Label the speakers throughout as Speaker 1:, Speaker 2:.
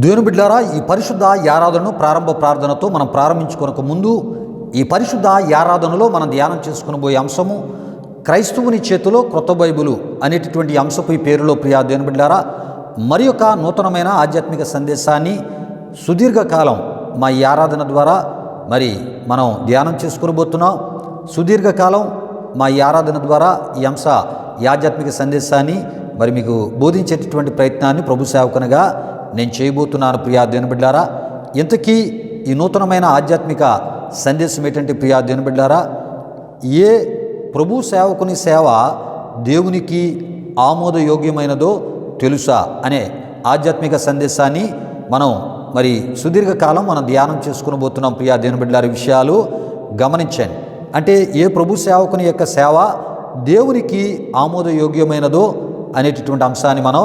Speaker 1: దేవుని బిడ్డలారా, ఈ పరిశుద్ధ ఆరాధనను ప్రారంభ ప్రార్థనతో మనం ప్రారంభించుకొనక ముందు ఈ పరిశుద్ధ ఆరాధనలో మనం ధ్యానం చేసుకునబోయే అంశము క్రైస్తవుని చేతిలో క్రొత్త బైబిలు అనేటటువంటి అంశపు ఈ పేరులో ప్రియా దేవుని బిడ్డలారా, మరి ఒక నూతనమైన ఆధ్యాత్మిక సందేశాన్ని సుదీర్ఘకాలం మా ఈ ఆరాధన ద్వారా మనం ధ్యానం చేసుకునబోతున్నాం. సుదీర్ఘకాలం మా ఈ ఆరాధన ద్వారా ఈ ఆధ్యాత్మిక సందేశాన్ని మీకు బోధించేటటువంటి ప్రయత్నాన్ని ప్రభు సేవకునిగా నేను చేయబోతున్నాను. ప్రియా దేవుని బిడ్డలారా, ఇంతకీ ఈ నూతనమైన ఆధ్యాత్మిక సందేశం ఏంటంటే ప్రియా దేవుని బిడ్డలారా, ఏ ప్రభు సేవకుని సేవ దేవునికి ఆమోదయోగ్యమైనదో తెలుసా అనే ఆధ్యాత్మిక సందేశాన్ని మనం సుదీర్ఘకాలం మనం ధ్యానం చేసుకునబోతున్నాం. ప్రియా దేవుని బిడ్డలారా, విషయాలు గమనించండి. అంటే ఏ ప్రభు సేవకుని యొక్క సేవ దేవునికి ఆమోదయోగ్యమైనదో అనేటటువంటి అంశాన్ని మనం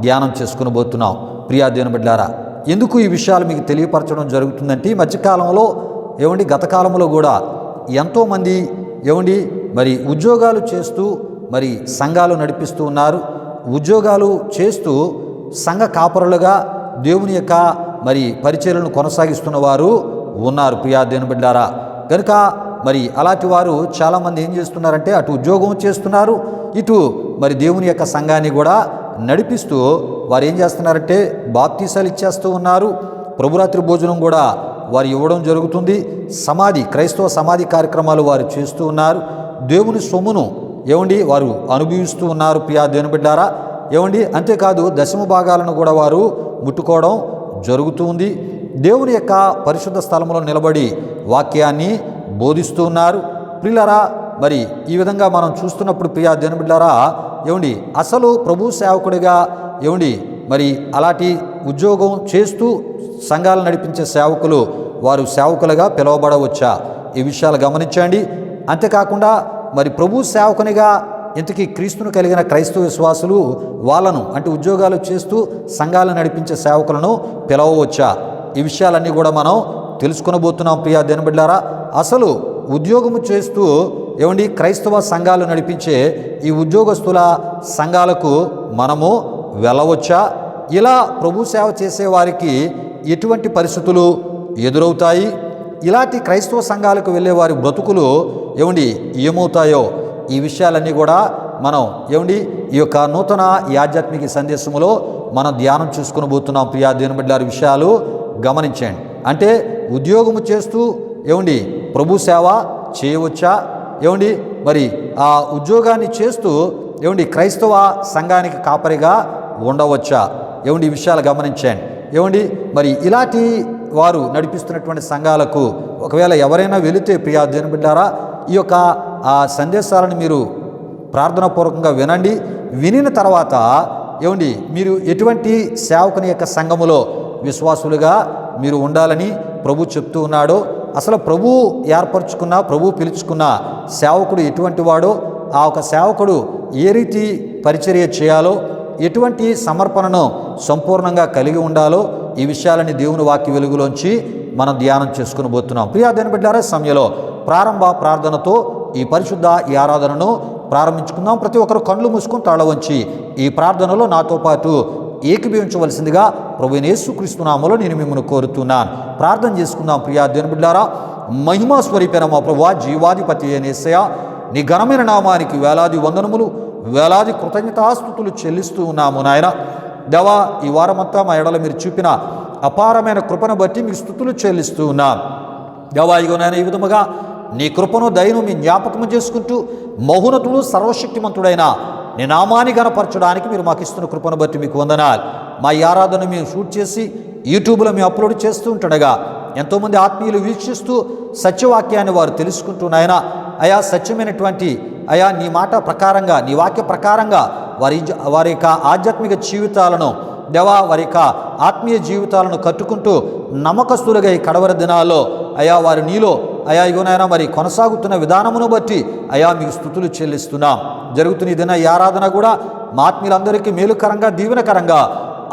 Speaker 1: ధ్యానం చేసుకునబోతున్నాం. ప్రియా దేవుని బిడ్డలారా, ఎందుకు ఈ విషయాలు మీకు తెలియపరచడం జరుగుతుందంటే ఈ మధ్యకాలంలో గత కాలంలో కూడా ఎంతోమంది ఉద్యోగాలు చేస్తూ సంఘాలు నడిపిస్తూ ఉన్నారు. ఉద్యోగాలు చేస్తూ సంఘ కాపరులుగా దేవుని యొక్క పరిచర్యలను కొనసాగిస్తున్న వారు ఉన్నారు. ప్రియా దేవుని బిడ్డలారా, కనుక అలాంటి వారు చాలామంది ఏం చేస్తున్నారంటే అటు ఉద్యోగం చేస్తున్నారు, ఇటు దేవుని యొక్క సంఘాన్ని కూడా నడిపిస్తూ వారు ఏం చేస్తున్నారంటే బాప్తీసాలు ఇచ్చేస్తూ ఉన్నారు. ప్రభురాత్రి భోజనం కూడా వారు ఇవ్వడం జరుగుతుంది. క్రైస్తవ సమాధి కార్యక్రమాలు వారు చేస్తూ ఉన్నారు. దేవుని సొమ్మును వారు అనుభవిస్తూ ఉన్నారు. ప్రియా దేవుని బిడ్డలారా, అంతేకాదు దశమ భాగాలను కూడా వారు ముట్టుకోవడం జరుగుతుంది. దేవుని యొక్క పరిశుద్ధ స్థలంలో నిలబడి వాక్యాన్ని బోధిస్తూ ఉన్నారు. ప్రియులారా, ఈ విధంగా మనం చూస్తున్నప్పుడు ప్రియా దేవుని బిడ్డలారా, అసలు ప్రభు సేవకుడిగా అలాంటి ఉద్యోగం చేస్తూ సంఘాలు నడిపించే సేవకులు వారు సేవకులుగా పిలువబడవచ్చా? ఈ విషయాలు గమనించండి. అంతేకాకుండా ప్రభు సేవకునిగా ఇంతకీ క్రీస్తును కలిగిన క్రైస్తవ విశ్వాసులు వాళ్ళను అంటే ఉద్యోగాలు చేస్తూ సంఘాలు నడిపించే సేవకులను పిలవవచ్చా? ఈ విషయాలన్నీ కూడా మనం తెలుసుకొనబోతున్నాం. ప్రియా దేవుని బిడ్డలారా, అసలు ఉద్యోగము చేస్తూ క్రైస్తవ సంఘాలు నడిపించే ఈ ఉద్యోగస్తుల సంఘాలకు మనము వెళ్ళవచ్చా? ఇలా ప్రభు సేవ చేసేవారికి ఎటువంటి పరిస్థితులు ఎదురవుతాయి? ఇలాంటి క్రైస్తవ సంఘాలకు వెళ్ళే వారి బ్రతుకులు ఏమవుతాయో ఈ విషయాలన్నీ కూడా మనం ఈ యొక్క నూతన ఆధ్యాత్మిక సందేశంలో మనం ధ్యానం చేసుకునబోతున్నాం. ప్రియా దేవుని బిడ్డలారా, విషయాలు గమనించండి. అంటే ఉద్యోగము చేస్తూ ప్రభు సేవ చేయవచ్చా? ఆ ఉద్యోగాన్ని చేస్తూ క్రైస్తవ సంఘానికి కాపరిగా ఉండవచ్చా? ఈ విషయాలు గమనించండి. ఇలాంటి వారు నడిపిస్తున్నటువంటి సంఘాలకు ఒకవేళ ఎవరైనా వెళితే ప్రియా దేవుని బిడ్డలారా, ఈ యొక్క ఆ సందేశాలను మీరు ప్రార్థనాపూర్వకంగా వినండి. వినిన తర్వాత మీరు ఎటువంటి సేవకుని యొక్క సంఘములో విశ్వాసులుగా మీరు ఉండాలని ప్రభు చెప్తూ ఉన్నాడో, అసలు ప్రభు ఏర్పరచుకున్న ప్రభు పిలుచుకున్న సేవకుడు ఎటువంటి వాడో, ఆ ఒక సేవకుడు ఏ రీతి పరిచర్య చేయాలో, ఎటువంటి సమర్పణను సంపూర్ణంగా కలిగి ఉండాలో ఈ విషయాలని దేవుని వాక్య వెలుగులోంచి మనం ధ్యానం చేసుకుని పోతున్నాం. ప్రియా దేవుని బిడ్డలారా, సమయంలో ప్రారంభ ప్రార్థనతో ఈ పరిశుద్ధ ఆరాధనను ప్రారంభించుకుందాం. ప్రతి ఒక్కరు కళ్ళు మూసుకొని తాళ వంచి ఈ ప్రార్థనలో నాతో పాటు ఏకీభవించవలసిందిగా ప్రభువైన యేసుక్రీస్తు నామములో నేను మిమ్మల్ని కోరుతున్నాను. ప్రార్థన చేసుకుందాం. ప్రియా దేవుని బిడ్డలారా, మహిమా స్వరూపైన మా ప్రభువా, జీవాధిపతి అయిన యేసయ్యా, నీ ఘనమైన నామానికి వేలాది వందనములు, వేలాది కృతజ్ఞతాస్తుతులు చెల్లిస్తూ ఉన్నాము. నాయన దేవా, ఈ వారమంతా మా ఎడల మీరు చూపిన అపారమైన కృపను బట్టి మీకు స్తుతులు చెల్లిస్తూ ఉన్నాం. దేవా, ఇగో నాయన, ఈ విధముగా నీ కృపను దయను మీ జ్ఞాపకము చేసుకుంటూ మహోన్నతుడు సర్వశక్తిమంతుడైన నీ నామాన్ని గణపరచడానికి మీరు మాకు ఇస్తున్న కృపను బట్టి మీకు వందనాలు. మా ఈ ఆరాధన మేము షూట్ చేసి యూట్యూబ్లో మేము అప్లోడ్ చేస్తూ ఉంటుండగా ఎంతోమంది ఆత్మీయులు వీక్షిస్తూ సత్యవాక్యాన్ని వారు తెలుసుకుంటున్నాయన అయా, సత్యమైనటువంటి అయా నీ మాట ప్రకారంగా, నీ వాక్య ప్రకారంగా వారి యొక్క ఆధ్యాత్మిక జీవితాలను దేవా, వారి యొక్క ఆత్మీయ జీవితాలను కట్టుకుంటూ నమ్మకస్తులుగా ఈ కడవరి దినాల్లో అయా వారు నీలో అయా ఇగోనైనా కొనసాగుతున్న విధానమును బట్టి అయా మీకు స్తుతులు చెల్లిస్తున్నాం. జరుగుతున్న ఈ దిన ఈ ఆరాధన కూడా మా ఆత్మీయులందరికీ మేలుకరంగా, దీవెనకరంగా,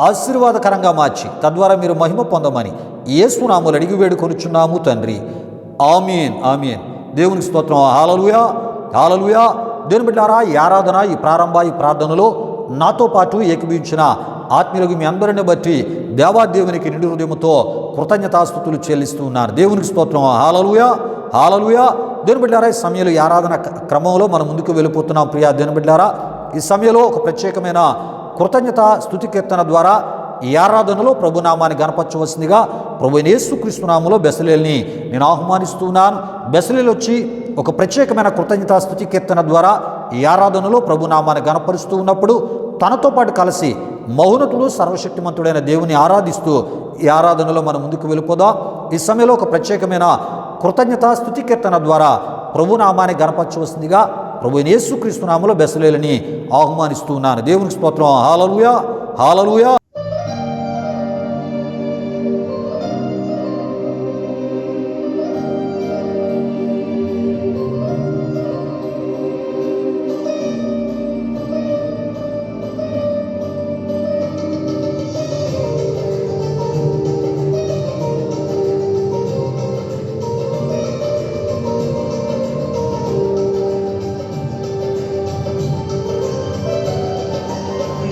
Speaker 1: ఆశీర్వాదకరంగా మార్చి తద్వారా మీరు మహిమ పొందమని యేసు నామములో అడిగి వేడుకొనుచున్నాము తండ్రి. ఆమేన్, ఆమేన్. దేవునికి స్తోత్రం. హల్లెలూయా, హల్లెలూయా. దేవుని బిడ్డలారా, ఈ ఆరాధన, ఈ ప్రారంభ ఈ ప్రార్థనలో నాతో పాటు ఏకీభవించిన ఆత్మీయులకు మీ అందరిని బట్టి దేవాదేవునికి నిండు హృదయంతో కృతజ్ఞతాస్తుతులు చెల్లిస్తూ ఉన్నారు. దేవునికి స్తోత్రం. హల్లెలూయా, హల్లెలూయా. దేవుని బిడ్డలారా, ఈ సమయంలో ఈ ఆరాధన క్రమంలో మనం ముందుకు వెళ్ళిపోతున్నాం. ప్రియా దేవుని బిడ్డలారా, ఈ సమయంలో ఒక ప్రత్యేకమైన కృతజ్ఞత స్తుతి కీర్తన ద్వారా ఈ ఆరాధనలో ప్రభునామాన్ని గణపరచవలసిందిగా ప్రభు యేసుక్రీస్తు నామములో బెసలేల్ని నేను ఆహ్వానిస్తున్నాను. బెసలేలు వచ్చి ఒక ప్రత్యేకమైన కృతజ్ఞత స్తుతి కీర్తన ద్వారా ఈ ఆరాధనలో ప్రభునామాన్ని గణపరుస్తూ ఉన్నప్పుడు తనతో పాటు కలిసి మౌనతుడు సర్వశక్తిమంతుడైన దేవుని ఆరాధిస్తూ ఈ ఆరాధనలో మనం ముందుకు వెళ్ళిపోదాం. ఈ సమయంలో ఒక ప్రత్యేకమైన కృతజ్ఞత స్తుతి కీర్తన ద్వారా ప్రభునామాన్ని గణపరచవలసిందిగా ప్రభు యేసుక్రీస్తు నామములో బెసలేలని ఆహ్వానిస్తున్నాను. దేవునికి స్తోత్రం. హల్లెలూయా, హల్లెలూయా.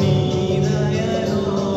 Speaker 2: నీ దయలో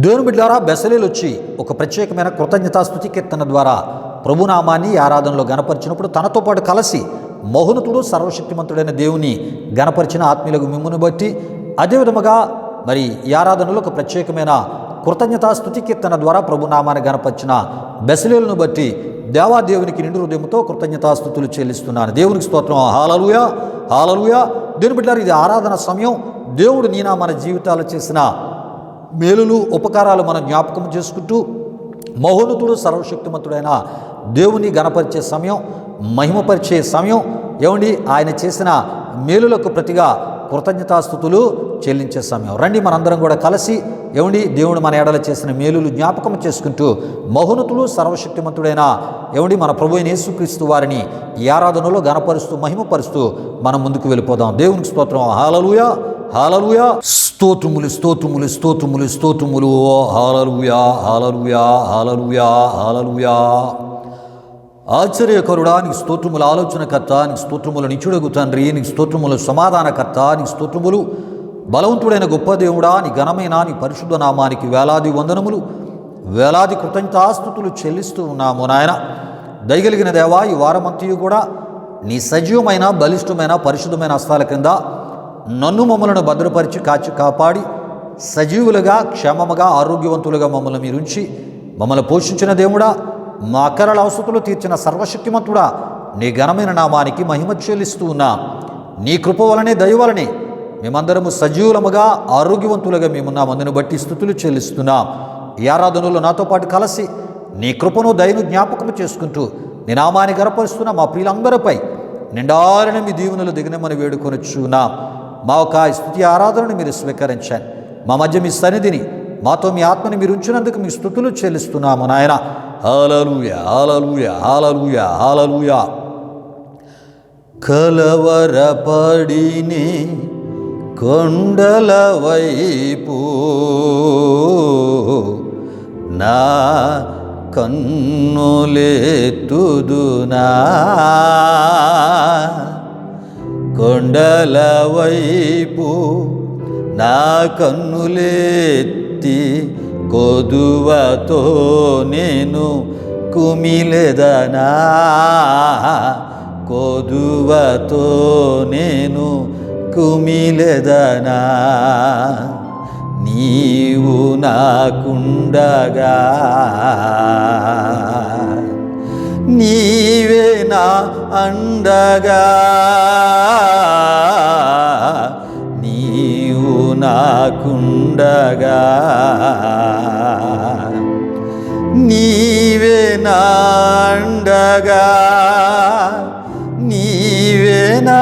Speaker 1: దేవుని బిడ్డలారా, బెసలేలు వచ్చి ఒక ప్రత్యేకమైన కృతజ్ఞతాస్తుతి కీర్తన ద్వారా ప్రభునామాన్ని ఆరాధనలో గణపరిచినప్పుడు తనతో పాటు కలిసి మహోన్నతుడు సర్వశక్తిమంతుడైన దేవుని గణపరిచిన ఆత్మీయులకు మిమ్మును బట్టి, అదేవిధముగా మరి ఈ ఆరాధనలో ఒక ప్రత్యేకమైన కృతజ్ఞతాస్తుతి కీర్తన ద్వారా ప్రభునామాన్ని గణపరిచిన బెసలేలను బట్టి దేవాదేవునికి నిండు హృదయంతో కృతజ్ఞతాస్తుతులు చెల్లిస్తున్నాను. దేవునికి స్తోత్రం. హల్లెలూయా, హల్లెలూయా. దేవుని బిడ్డలారా, ఇది ఆరాధన సమయం. దేవుడు నీనా మన జీవితాలు చేసిన మేలులు ఉపకారాలు మనం జ్ఞాపకం చేసుకుంటూ మహోన్నతుడు సర్వశక్తిమంతుడైన దేవుని గణపరిచే సమయం, మహిమపరిచే సమయం. ఏమండి, ఆయన చేసిన మేలులకు ప్రతిగా కృతజ్ఞతాస్తుతులు చెల్లించే సమయం. రండి మనందరం కూడా కలిసి ఏమండి దేవుడు మన ఎడల చేసిన మేలులు జ్ఞాపకం చేసుకుంటూ మహోన్నతుడు సర్వశక్తిమంతుడైన ఏమండి మన ప్రభు అయిన యేసుక్రీస్తు వారిని ఈ ఆరాధనలో గణపరుస్తూ మహిమపరుస్తూ మనం ముందుకు వెళ్ళిపోదాం. దేవునికి స్తోత్రం. హల్లెలూయా, హల్లెలూయా. స్తోత్రములు, స్తోత్రములు, స్తోత్రములు, స్తోత్రములు. హల్లెలూయా, హల్లెలూయా, హల్లెలూయా, హల్లెలూయా. ఆశ్చర్యకరుడా, నీకు స్తోత్రములు. ఆలోచనకర్త, నీకు స్తోత్రములు. నిత్యుడగు తండ్రి, నీకు స్తోత్రములు. సమాధానకర్త, నీకు స్తోత్రములు. బలవంతుడైన గొప్ప దేవుడా, నీ ఘనమైన నీ పరిశుద్ధ నామానికి వేలాది వందనములు, వేలాది కృతజ్ఞతాస్తుతులు చెల్లిస్తూ ఉన్నాము నాయన. దయగలిగిన దేవా, ఈ వారమంతయు కూడా నీ సజీవమైన బలిష్టమైన పరిశుద్ధమైన హస్తాల క్రింద నన్ను మమ్మలను భద్రపరిచి కాచి కాపాడి సజీవులుగా క్షేమముగా ఆరోగ్యవంతులుగా మమ్మల్ని మీరుంచి మమ్మల్ని పోషించిన దేవుడా, మా అక్కరల అవసరతలు తీర్చిన సర్వశక్తిమంతుడా, నీ ఘనమైన నామానికి మహిమ చెల్లిస్తూ ఉన్నా. నీ కృప వలనే దయ వలనే మేమందరము సజీవులముగా ఆరోగ్యవంతులుగా మేమున్నామందును బట్టి స్తుతులు చెల్లిస్తున్నాం. ఈ ఆరాధనలో నాతో పాటు కలిసి నీ కృపను దయను జ్ఞాపకము చేసుకుంటూ నీ నామాన్ని గణపరుస్తున్న మా ప్రియులందరిపై నిండారిన మీ దీవెనలు దిగనమని వేడుకొనిచున్నాం. మా ఒక స్తుతి ఆరాధనను మీరు స్వీకరించండి. మా మధ్య మీ సన్నిధిని, మాతో మీ ఆత్మని మీరు ఉంచినందుకు మీ స్తుతులు చెల్లిస్తున్నాము నాయన. హల్లెలూయా, హల్లెలూయా, హల్లెలూయా, హల్లెలూయా. కలవరపడినే కొండల వైపు నా కన్నులెత్తుదునా, కొండల వైపు నా కన్నులెత్తి కొదువతో నేను కుమిలెదనా, కొదువతో నేను కుమిలెదనా. నీవు నాకుండగా నీవే నా అండగా, నీవు నాకుండగా నీవే నా అండగా, నీవేనా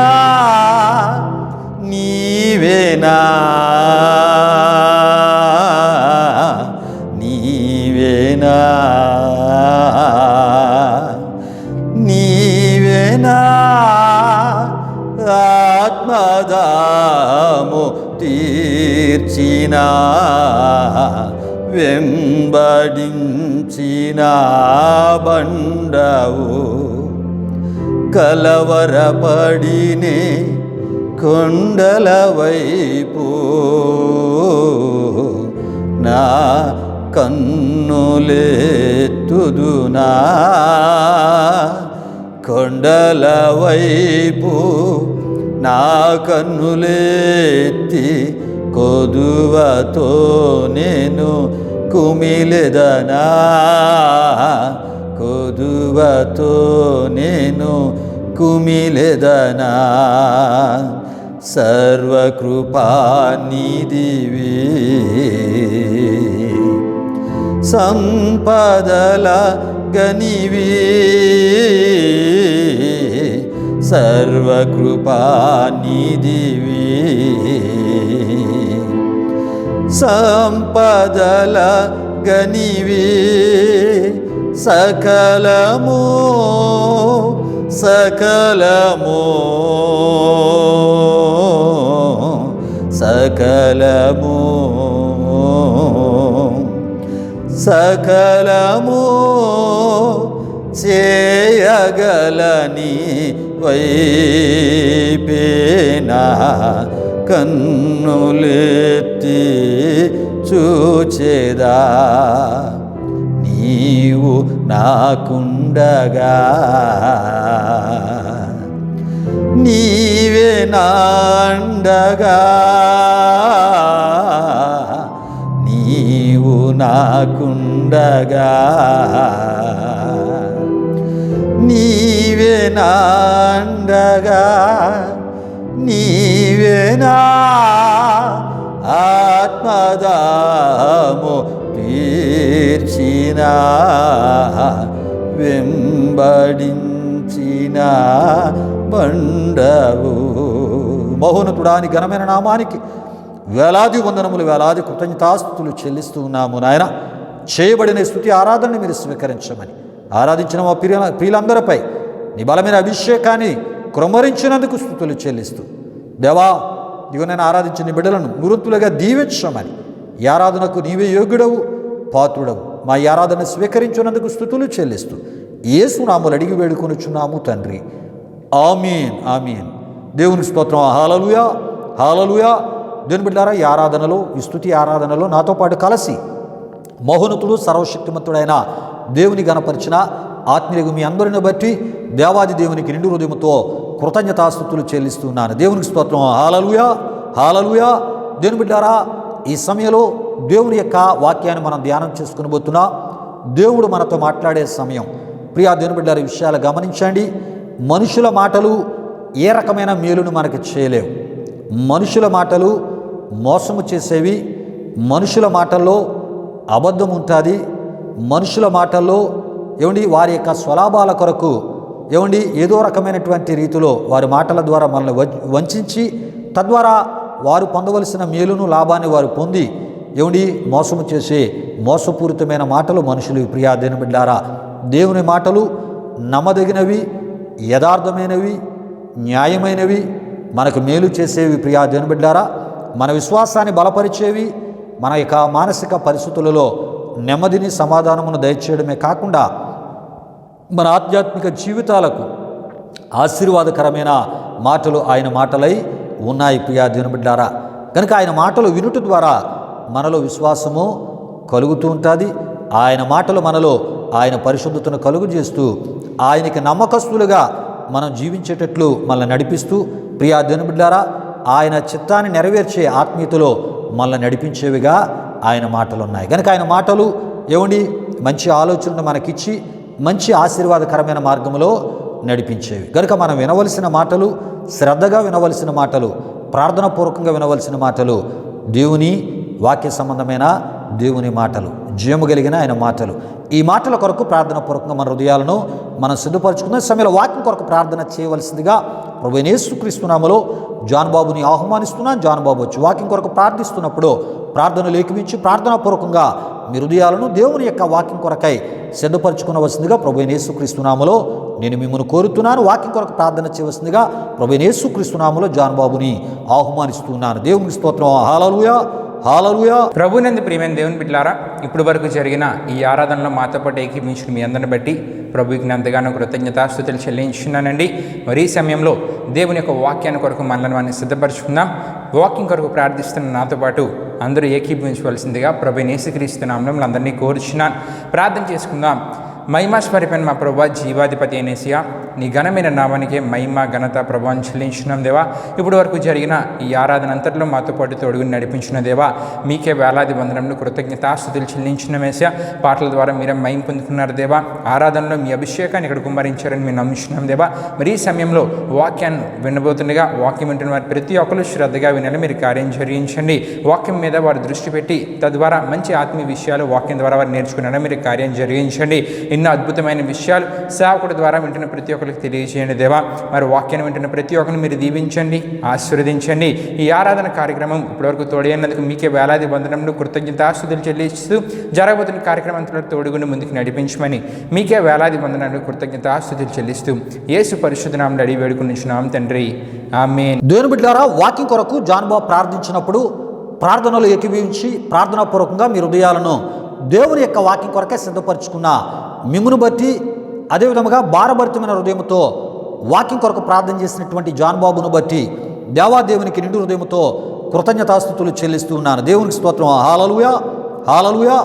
Speaker 1: నీవేనా నీవేనా నీవేనా ఆత్మదాము తీర్చిన వెంబడించిన బండవు, కలవరపడినే కొండల వైపు నా కన్నులెత్తుదునా, కొండల వైపు నా కన్నులెత్తి కొదువతో నేను కుమిలెదనా, కొదువతో నేను కుమిలెదనా. సర్వకృపానిధివి సంపదల గనివి, సర్వకృపానిధివి సంపదల గనివి, సకలము సకలము సకలము సకలము చేయగలని వైపేనా కన్నులెత్తి చూచేదా నీవు నాకుండగా, నీవే నాండగా, నీవు నాకుండగా, నీవే నాండగా, నీవే నా ఆత్మదాము తీర్చిన వెంబడించిన బండవు. మహోన్నతుడాని ఘనమైన నామానికి వేలాది వందనములు, వేలాది కృతజ్ఞతాస్తుతులు చెల్లిస్తూ ఉన్నాము నాయన. చేయబడిన స్తుతి ఆరాధనని మీరు స్వీకరించమని, ఆరాధించిన మా ప్రియులందరిపై నీ బలమైన అభిషేకాన్ని క్రమరించినందుకు స్తుతులు చెల్లిస్తూ, దేవా ఇదిగో నేను ఆరాధించిన బిడ్డలను మృతులుగా దీవించమని, ఈ ఆరాధనకు నీవే యోగ్యుడవు, పాత్రుడవు. మా ఈ ఆరాధన స్వీకరించినందుకు స్తుతులు చెల్లిస్తూ యేసు నామములో అడిగి వేడుకొనుచున్నాము తండ్రి, ఆమీన్, ఆమీన్. దేవునికి స్తోత్రం. హల్లెలూయా, హల్లెలూయా. దేవుని బిడ్డలారా, ఈ ఆరాధనలో, ఈ స్తుతి ఆరాధనలో నాతో పాటు కలిసి మహోన్నతుడు సర్వశక్తిమంతుడైన దేవుని గణపరిచిన ఆత్మీయులకు మీ అందరిని బట్టి దేవాది దేవునికి నిండు హృదయంతో కృతజ్ఞతాస్తుతులు చెల్లిస్తున్నాను. దేవునికి స్తోత్రం. హల్లెలూయా, హల్లెలూయా. దేవుని బిడ్డలారా, ఈ సమయంలో దేవుని యొక్క వాక్యాన్ని మనం ధ్యానం చేసుకుని పోతున్నా. దేవుడు మనతో మాట్లాడే సమయం. ప్రియా దేవుని బిడ్డలారా, ఈ విషయాలు గమనించండి. మనుషుల మాటలు ఏ రకమైన మేలును మనకి చేయలేవు. మనుషుల మాటలు మోసము చేసేవి. మనుషుల మాటల్లో అబద్ధం ఉంటుంది. మనుషుల మాటల్లో వారి యొక్క స్వలాభాల కొరకు ఏదో రకమైనటువంటి రీతిలో వారి మాటల ద్వారా మనల్ని వంచి తద్వారా వారు పొందవలసిన మేలును, లాభాన్ని వారు పొంది మోసము చేసే మోసపూరితమైన మాటలు మనుషులు. ప్రియా దేవుని బిడ్డలారా, దేవుని మాటలు నమ్మదగినవి, యథార్థమైనవి, న్యాయమైనవి, మనకు మేలు చేసేవి. ప్రియా దేవుని బిడ్డలారా, మన విశ్వాసాన్ని బలపరిచేవి, మన యొక్క మానసిక పరిస్థితులలో నెమ్మదిని, సమాధానమును దయచేయడమే కాకుండా మన ఆధ్యాత్మిక జీవితాలకు ఆశీర్వాదకరమైన మాటలు ఆయన మాటలై ఉన్నాయి. ప్రియా దేవుని బిడ్డలారా, కనుక ఆయన మాటలు వినుట ద్వారా మనలో విశ్వాసము కలుగుతూ ఉంటుంది. ఆయన మాటలు మనలో ఆయన పరిశుద్ధతను కలుగు చేస్తూ ఆయనకి నమ్మకస్తులుగా మనం జీవించేటట్లు మనల్ని నడిపిస్తూ, ప్రియా దేవుని బిడ్డలారా, ఆయన చిత్తాన్ని నెరవేర్చే ఆత్మీయతలో మనల్ని నడిపించేవిగా ఆయన మాటలు ఉన్నాయి. కనుక ఆయన మాటలు మంచి ఆలోచనను మనకిచ్చి మంచి ఆశీర్వాదకరమైన మార్గంలో నడిపించేవి. కనుక మనం వినవలసిన మాటలు, శ్రద్ధగా వినవలసిన మాటలు, ప్రార్థనాపూర్వకంగా వినవలసిన మాటలు దేవుని వాక్య సంబంధమైన దేవుని మాటలు, జీవము కలిగిన ఆయన మాటలు. ఈ మాటల కొరకు ప్రార్థనాపూర్వకంగా మన హృదయాలను మనం సిద్ధపరచుకున్న సమయంలో వాక్యం కొరకు ప్రార్థన చేయవలసిందిగా ప్రభువైన యేసుక్రీస్తు నామములో జాన్ బాబుని ఆహ్వానిస్తున్నాను. జాన్ బాబు వచ్చి వాక్యం కొరకు ప్రార్థిస్తున్నప్పుడు ప్రార్థనలు ఏకమించి ప్రార్థనాపూర్వకంగా మీ హృదయాలను దేవుని యొక్క వాక్యం కొరకై సిద్ధపరచుకునవలసిందిగా ప్రభువైన యేసుక్రీస్తు నామములో నేను మిమ్మల్ని కోరుతున్నాను. వాక్యం కొరకు ప్రార్థన చేయవలసిందిగా ప్రభువైన యేసుక్రీస్తు నామములో జాన్ బాబుని ఆహ్వానిస్తున్నాను. దేవునికి స్తోత్రం. హల్లెలూయా, హల్లెలూయా.
Speaker 2: ప్రభునందు ప్రియమైన దేవుని బిడ్డలారా, ఇప్పుడు వరకు జరిగిన ఈ ఆరాధనలో మాతో పాటు ఏకీభించిన మీ అందరిని బట్టి ప్రభువుకి ఎంతగానో కృతజ్ఞతాస్తుతులు చెల్లించున్నానండి. మరి ఈ సమయంలో దేవుని యొక్క వాక్యాన్ని కొరకు మనల్ని సిద్ధపరచుకుందాం. వాక్యం కొరకు ప్రార్థిస్తున్న నాతో పాటు అందరూ ఏకీభవించవలసిందిగా ప్రభువైన యేసుక్రీస్తు నామములో అందరినీ కోరుచున్నాను. ప్రార్థన చేసుకుందాం. మహిమాస్వరూపైన మా ప్రభా, జీవాధిపతి అయినేసియా, నీ ఘనమైన నామానికే మహిమ, ఘనత, ప్రభావం చెల్లించున్నాం దేవా. ఇప్పుడు వరకు జరిగిన ఈ ఆరాధన అంతట్లో మాతో పాటు తోడుగుని నడిపించిన దేవా, మీకే వేలాది వందనములు కృతజ్ఞతాస్తుతులు చెల్లించిన మేసా. పాటల ద్వారా మీరే మహిమ పొందుకున్నారు దేవా. ఆరాధనలో మీ అభిషేకాన్ని ఇక్కడ కుమ్మరించారని మేము నమ్మించున్నాం దేవా. మరి ఈ సమయంలో వాక్యాన్ని వినబోతుండగా వాక్యం వింటున్న వారు ప్రతి ఒక్కరు శ్రద్ధగా వినాలి. మీరు కార్యం జరిగించండి. వాక్యం మీద వారు దృష్టి పెట్టి తద్వారా మంచి ఆత్మీయ విషయాలు వాక్యం ద్వారా వారు నేర్చుకున్నారా. మీరు కార్యం జరిగించండి. ఎన్నో అద్భుతమైన విషయాలు సేవకుడి ద్వారా వింటున్న ప్రతి ఒక్కరికి తెలియజేయండి దేవా. మరి వాక్యాన్ని వింటున్న ప్రతి ఒక్కరిని మీరు దీవించండి, ఆశీర్వదించండి. ఈ ఆరాధన కార్యక్రమం ఇప్పటివరకు తోడైనందుకు మీకే వేలాది వందనములు కృతజ్ఞతాస్తుతులు చెల్లిస్తూ జరగబోతున్న కార్యక్రమం అంతలో తోడుగుని ముందుకు నడిపించమని మీకే వేలాది వందనములు కృతజ్ఞతాస్తుతులు చెల్లిస్తూ యేసు పరిశుద్ధ నామములో అడిగి వేడుకొనుచున్నాం తండ్రి, ఆమేన్.
Speaker 1: దేవుని బిడ్డలారా, వాక్యం కొరకు జాన్ బాబు ప్రార్థించినప్పుడు ప్రార్థనలు ఏకీభవించి ప్రార్థనాపూర్వకంగా మీ హృదయాలను దేవుని యొక్క వాక్యం కొరకే సిద్ధపరచుకున్న మిమ్మును బట్టి, అదేవిధముగా భారభరితమైన హృదయంతో వాక్యం కొరకు ప్రార్థన చేసినటువంటి జాన్ బాబును బట్టి దేవాదేవునికి నిండు హృదయంతో కృతజ్ఞతాస్తుతులు చెల్లిస్తూ ఉన్నాను. దేవునికి స్తోత్రం. హల్లెలూయా, హల్లెలూయా.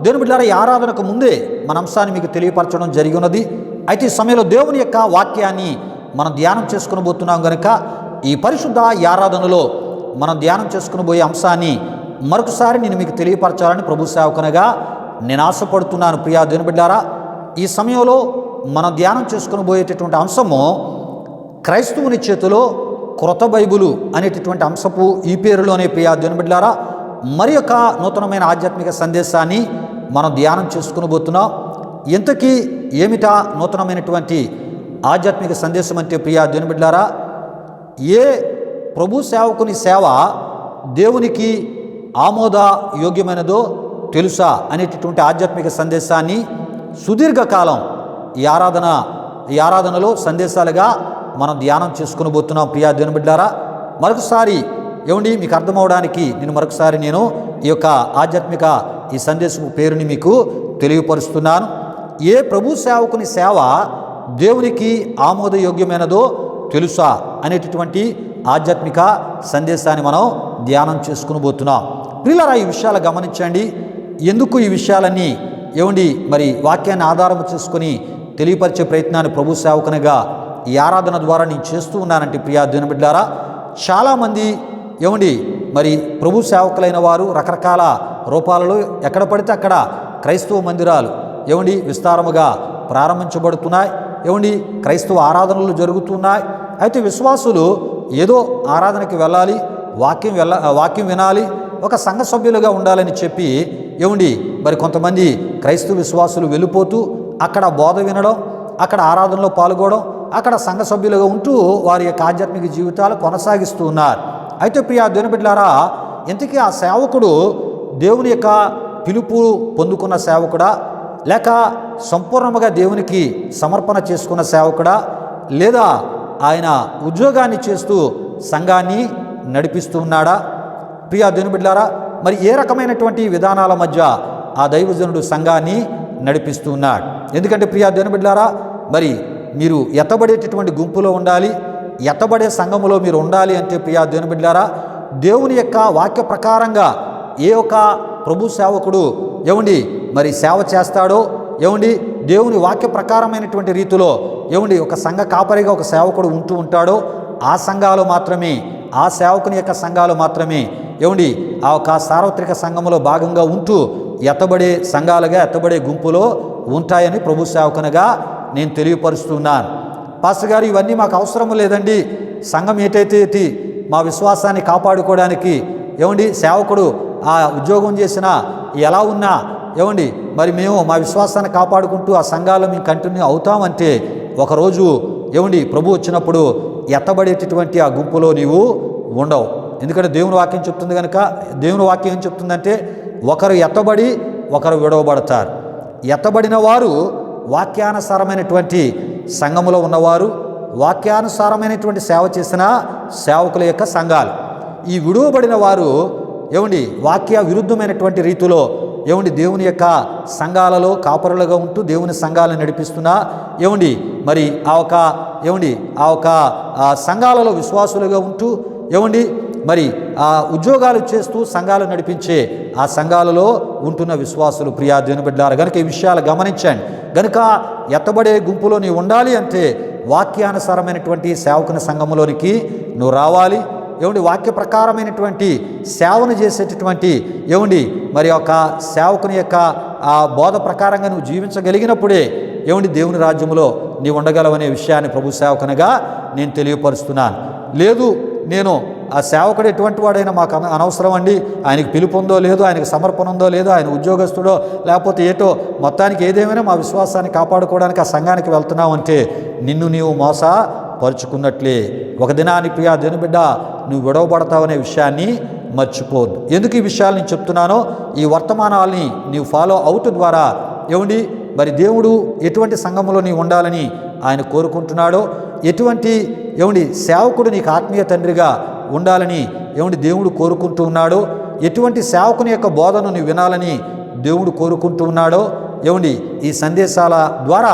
Speaker 1: దేవుని బిడ్డలారా, ఈ ఆరాధనకు ముందే మన అంశాన్ని మీకు తెలియపరచడం జరిగి ఉన్నది. అయితే ఈ సమయంలో దేవుని యొక్క వాక్యాన్ని మనం ధ్యానం చేసుకుని పోతున్నాం కనుక ఈ పరిశుద్ధ ఆరాధనలో మనం ధ్యానం చేసుకుని పోయే అంశాన్ని మరొకసారి నేను మీకు తెలియపరచాలని ప్రభు సేవకునిగా నేను ఆశపడుతున్నాను. ప్రియా దేవుని బిడ్డలారా, ఈ సమయంలో మనం ధ్యానం చేసుకుని పోయేటటువంటి అంశము క్రైస్తవుని చేతిలో క్రొత్త బైబిలు అనేటటువంటి అంశపు ఈ పేరులోనే ప్రియా దేవుని బిడ్డలారా మరి యొక్క నూతనమైన ఆధ్యాత్మిక సందేశాన్ని మనం ధ్యానం చేసుకుని పోతున్నాం. ఇంతకీ ఏమిటా నూతనమైనటువంటి ఆధ్యాత్మిక సందేశం అంటే ప్రియా దేవుని బిడ్డలారా, ఏ ప్రభు సేవకుని సేవ దేవునికి ఆమోద యోగ్యమైనదో తెలుసా అనేటటువంటి ఆధ్యాత్మిక సందేశాన్ని సుదీర్ఘకాలం ఈ ఆరాధనలో సందేశాలుగా మనం ధ్యానం చేసుకుని పోతున్నాం. ప్రియా దేవుని బిడ్డలారా, మరొకసారి ఏమండి మీకు అర్థమవడానికి నేను ఈ యొక్క ఆధ్యాత్మిక ఈ సందేశపు పేరుని మీకు తెలియపరుస్తున్నాను. ఏ ప్రభు సేవకుని సేవ దేవునికి ఆమోదయోగ్యమైనదో తెలుసా అనేటటువంటి ఆధ్యాత్మిక సందేశాన్ని మనం ధ్యానం చేసుకుని పోతున్నాం. ప్రియులారా, ఈ విషయాలు గమనించండి. ఎందుకు ఈ విషయాలన్నీ ఏమండి మరి వాక్యాన్ని ఆధారం చేసుకుని తెలియపరిచే ప్రయత్నాన్ని ప్రభు సేవకునిగా ఈ ఆరాధన ద్వారా నేను చేస్తూ ఉన్నానంటే ప్రియా దేవుని బిడ్డలారా, చాలామంది ఏమండి మరి ప్రభు సేవకులైన వారు రకరకాల రూపాలలో ఎక్కడ పడితే అక్కడ క్రైస్తవ మందిరాలు ఏమండి విస్తారముగా ప్రారంభించబడుతున్నాయి. ఏమండి క్రైస్తవ ఆరాధనలు జరుగుతున్నాయి. అయితే విశ్వాసులు ఏదో ఆరాధనకి వెళ్ళాలి, వాక్యం వినాలి, ఒక సంఘ సభ్యులుగా ఉండాలని చెప్పి ఏమండి మరి కొంతమంది క్రైస్తవ విశ్వాసులు వెళ్ళిపోతూ అక్కడ బోధ వినడం, అక్కడ ఆరాధనలో పాల్గొనడం, అక్కడ సంఘ సభ్యులుగా ఉంటూ వారి యొక్క ఆధ్యాత్మిక జీవితాలు కొనసాగిస్తూ ఉన్నారు. అయితే ప్రియా దేవుని బిడ్డలారా, ఇంతకీ ఆ సేవకుడు దేవుని యొక్క పిలుపు పొందుకున్న సేవకుడా, లేక సంపూర్ణముగా దేవునికి సమర్పణ చేసుకున్న సేవకుడా, లేదా ఆయన ఉద్యోగాన్ని చేస్తూ సంఘాన్ని నడిపిస్తూ ఉన్నాడా? ప్రియా దేవుని బిడ్డలారా, మరి ఏ రకమైనటువంటి విధానాల మధ్య ఆ దైవజనుడు సంఘాన్ని నడిపిస్తూ ఉన్నాడు? ఎందుకంటే ప్రియా దేవుని బిడ్డలారా, మరి మీరు ఎత్తబడేటటువంటి గుంపులో ఉండాలి, ఎత్తబడే సంఘములో మీరు ఉండాలి అంటే ప్రియా దేవుని బిడ్డలారా, దేవుని యొక్క వాక్య ప్రకారంగా ఏ ఒక ప్రభు సేవకుడు ఏమండి మరి సేవ చేస్తాడో, ఏమండి దేవుని వాక్య ప్రకారమైనటువంటి రీతిలో ఏమండి ఒక సంఘ కాపరిగా ఒక సేవకుడు ఉంటూ ఉంటాడో ఆ సంఘాలు మాత్రమే, ఆ సేవకుని యొక్క సంఘాలు మాత్రమే ఏమండి ఆ ఒక సార్వత్రిక సంఘములో భాగంగా ఉంటూ ఎత్తబడే సంఘాలుగా ఎత్తబడే గుంపులో ఉంటాయని ప్రభు సేవకునిగా నేను తెలియపరుస్తున్నాను. పాస్టర్ గారు, ఇవన్నీ మాకు అవసరం లేదండి. సంఘం ఏటైతే మా విశ్వాసాన్ని కాపాడుకోవడానికి ఏమండి సేవకుడు ఆ ఉద్యోగం చేసినా ఎలా ఉన్నా ఏమండి మరి మేము మా విశ్వాసాన్ని కాపాడుకుంటూ ఆ సంఘాల్లో మేము కంటిన్యూ అవుతామంటే ఒకరోజు ఏమండి ప్రభు వచ్చినప్పుడు ఎత్తబడేటటువంటి ఆ గుంపులో నీవు ఉండవు. ఎందుకంటే దేవుని వాక్యం చెప్తుంది కనుక. దేవుని వాక్యం ఏం చెప్తుందంటే ఒకరు ఎత్తబడి ఒకరు విడవబడతారు. ఎత్తబడిన వారు వాక్యానుసారమైనటువంటి సంఘములో ఉన్నవారు, వాక్యానుసారమైనటువంటి సేవ చేసిన సేవకుల యొక్క సంఘాలు. ఈ విడువబడిన వారు ఏమండి వాక్య విరుద్ధమైనటువంటి రీతిలో ఏమండి దేవుని యొక్క సంఘాలలో కాపరులుగా ఉంటూ దేవుని సంఘాలను నడిపిస్తున్నా ఏమండి మరి ఆ ఒక సంఘాలలో విశ్వాసులుగా ఉంటూ ఏమండి మరి ఆ ఉద్యోగాలు చేస్తూ సంఘాలు నడిపించే ఆ సంఘాలలో ఉంటున్న విశ్వాసులు. ప్రియా దేవుని బిడ్డలారా, కనుక ఈ విషయాలు గమనించండి. కనుక ఎత్తబడే గుంపులో నీవు ఉండాలి అంటే వాక్యానుసారమైనటువంటి సేవకుని సంఘంలోనికి నువ్వు రావాలి. ఏమండి వాక్య ప్రకారమైనటువంటి సేవను చేసేటటువంటి ఏమండి మరి ఒక సేవకుని యొక్క ఆ బోధ ప్రకారంగా నువ్వు జీవించగలిగినప్పుడే ఏమండి దేవుని రాజ్యంలో నీవు ఉండగలవనే విషయాన్ని ప్రభు సేవకునిగా నేను తెలియపరుస్తున్నాను. లేదు నేను ఆ సేవకుడు ఎటువంటి వాడైనా మాకు అనవసరం అండి, ఆయనకు పిలుపు ఉందో లేదో, ఆయనకు సమర్పణ ఉందో లేదో, ఆయన ఉద్యోగస్తుడో లేకపోతే ఏటో మొత్తానికి ఏదేమైనా మా విశ్వాసాన్ని కాపాడుకోవడానికి ఆ సంఘానికి వెళ్తున్నావు అంటే నిన్ను నీవు మోసపరుచుకున్నట్లే. ఒక దినాన్ని ప్రియా దేవుని బిడ్డ నువ్వు విడవబడతావనే విషయాన్ని మర్చిపోవద్దు. ఎందుకు ఈ విషయాలు నేను చెప్తున్నానో ఈ వర్తమానాల్ని నీవు ఫాలో అవుట్ ద్వారా ఏమండి మరి దేవుడు ఎటువంటి సంఘములో నీవు ఉండాలని ఆయన కోరుకుంటున్నాడో, ఎటువంటి ఏమండి సేవకుడు నీకు ఆత్మీయ తండ్రిగా ఉండాలని ఏమండి దేవుడు కోరుకుంటూ ఉన్నాడో, ఎటువంటి సేవకుని యొక్క బోధను నీవు వినాలని దేవుడు కోరుకుంటూ ఉన్నాడో ఏమండి ఈ సందేశాల ద్వారా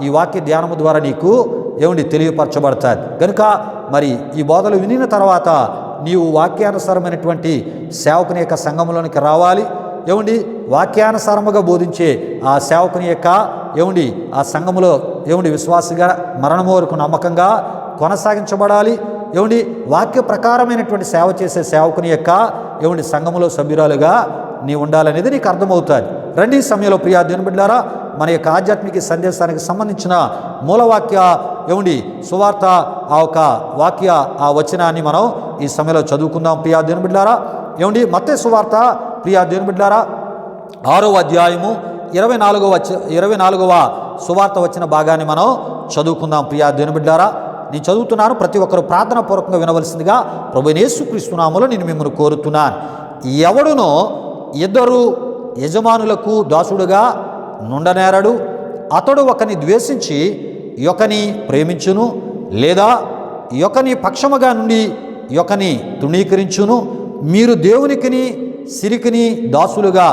Speaker 1: ఈ వాక్య ధ్యానము ద్వారా నీకు ఏమండి తెలియపరచబడతాది. కనుక మరి ఈ బోధలు వినిన తర్వాత నీవు వాక్యానుసారమైనటువంటి సేవకుని యొక్క సంఘంలోనికి రావాలి. ఏమండి, వాక్యానుసారముగా బోధించే ఆ సేవకుని యొక్క ఏమండి ఆ సంఘములో ఏమండి విశ్వాసిగా మరణము వరకు నమ్మకంగా కొనసాగించబడాలి. ఏమండి, వాక్య ప్రకారమైనటువంటి సేవ చేసే సేవకుని యొక్క ఏమండి సంఘములో సభ్యురాలుగా నీ ఉండాలనేది నీకు అర్థమవుతుంది. రండి, ఈ సమయంలో ప్రియా దేవుని బిడ్డలారా, మన యొక్క ఆధ్యాత్మిక సందేశానికి సంబంధించిన మూలవాక్య ఏమండి సువార్త ఆ ఒక వాక్య ఆ వచనాన్ని మనం ఈ సమయంలో చదువుకుందాం. ప్రియా దేవుని బిడ్డలారా, ఏమండి మత్తయి సువార్త ప్రియా దేవుని బిడ్డలారా 6వ అధ్యాయము 24వ సువార్త వచ్చిన భాగాన్ని మనం చదువుకుందాం. ప్రియా దేవుని బిడ్డలారా, నేను చదువుతున్నాను. ప్రతి ఒక్కరు ప్రార్థన పూర్వకంగా వినవలసిందిగా ప్రభువైన యేసుక్రీస్తు నామములో నేను మిమ్మల్ని కోరుతున్నాను. ఎవడునో 2 యజమానులకు దాసుడుగా నుండనేరడు. అతడు ఒకని ద్వేషించి యొకని ప్రేమించును, లేదా యొకని పక్షముగా నుండి యొకని తృణీకరించును. మీరు దేవునికిని సిరికిని దాసులుగా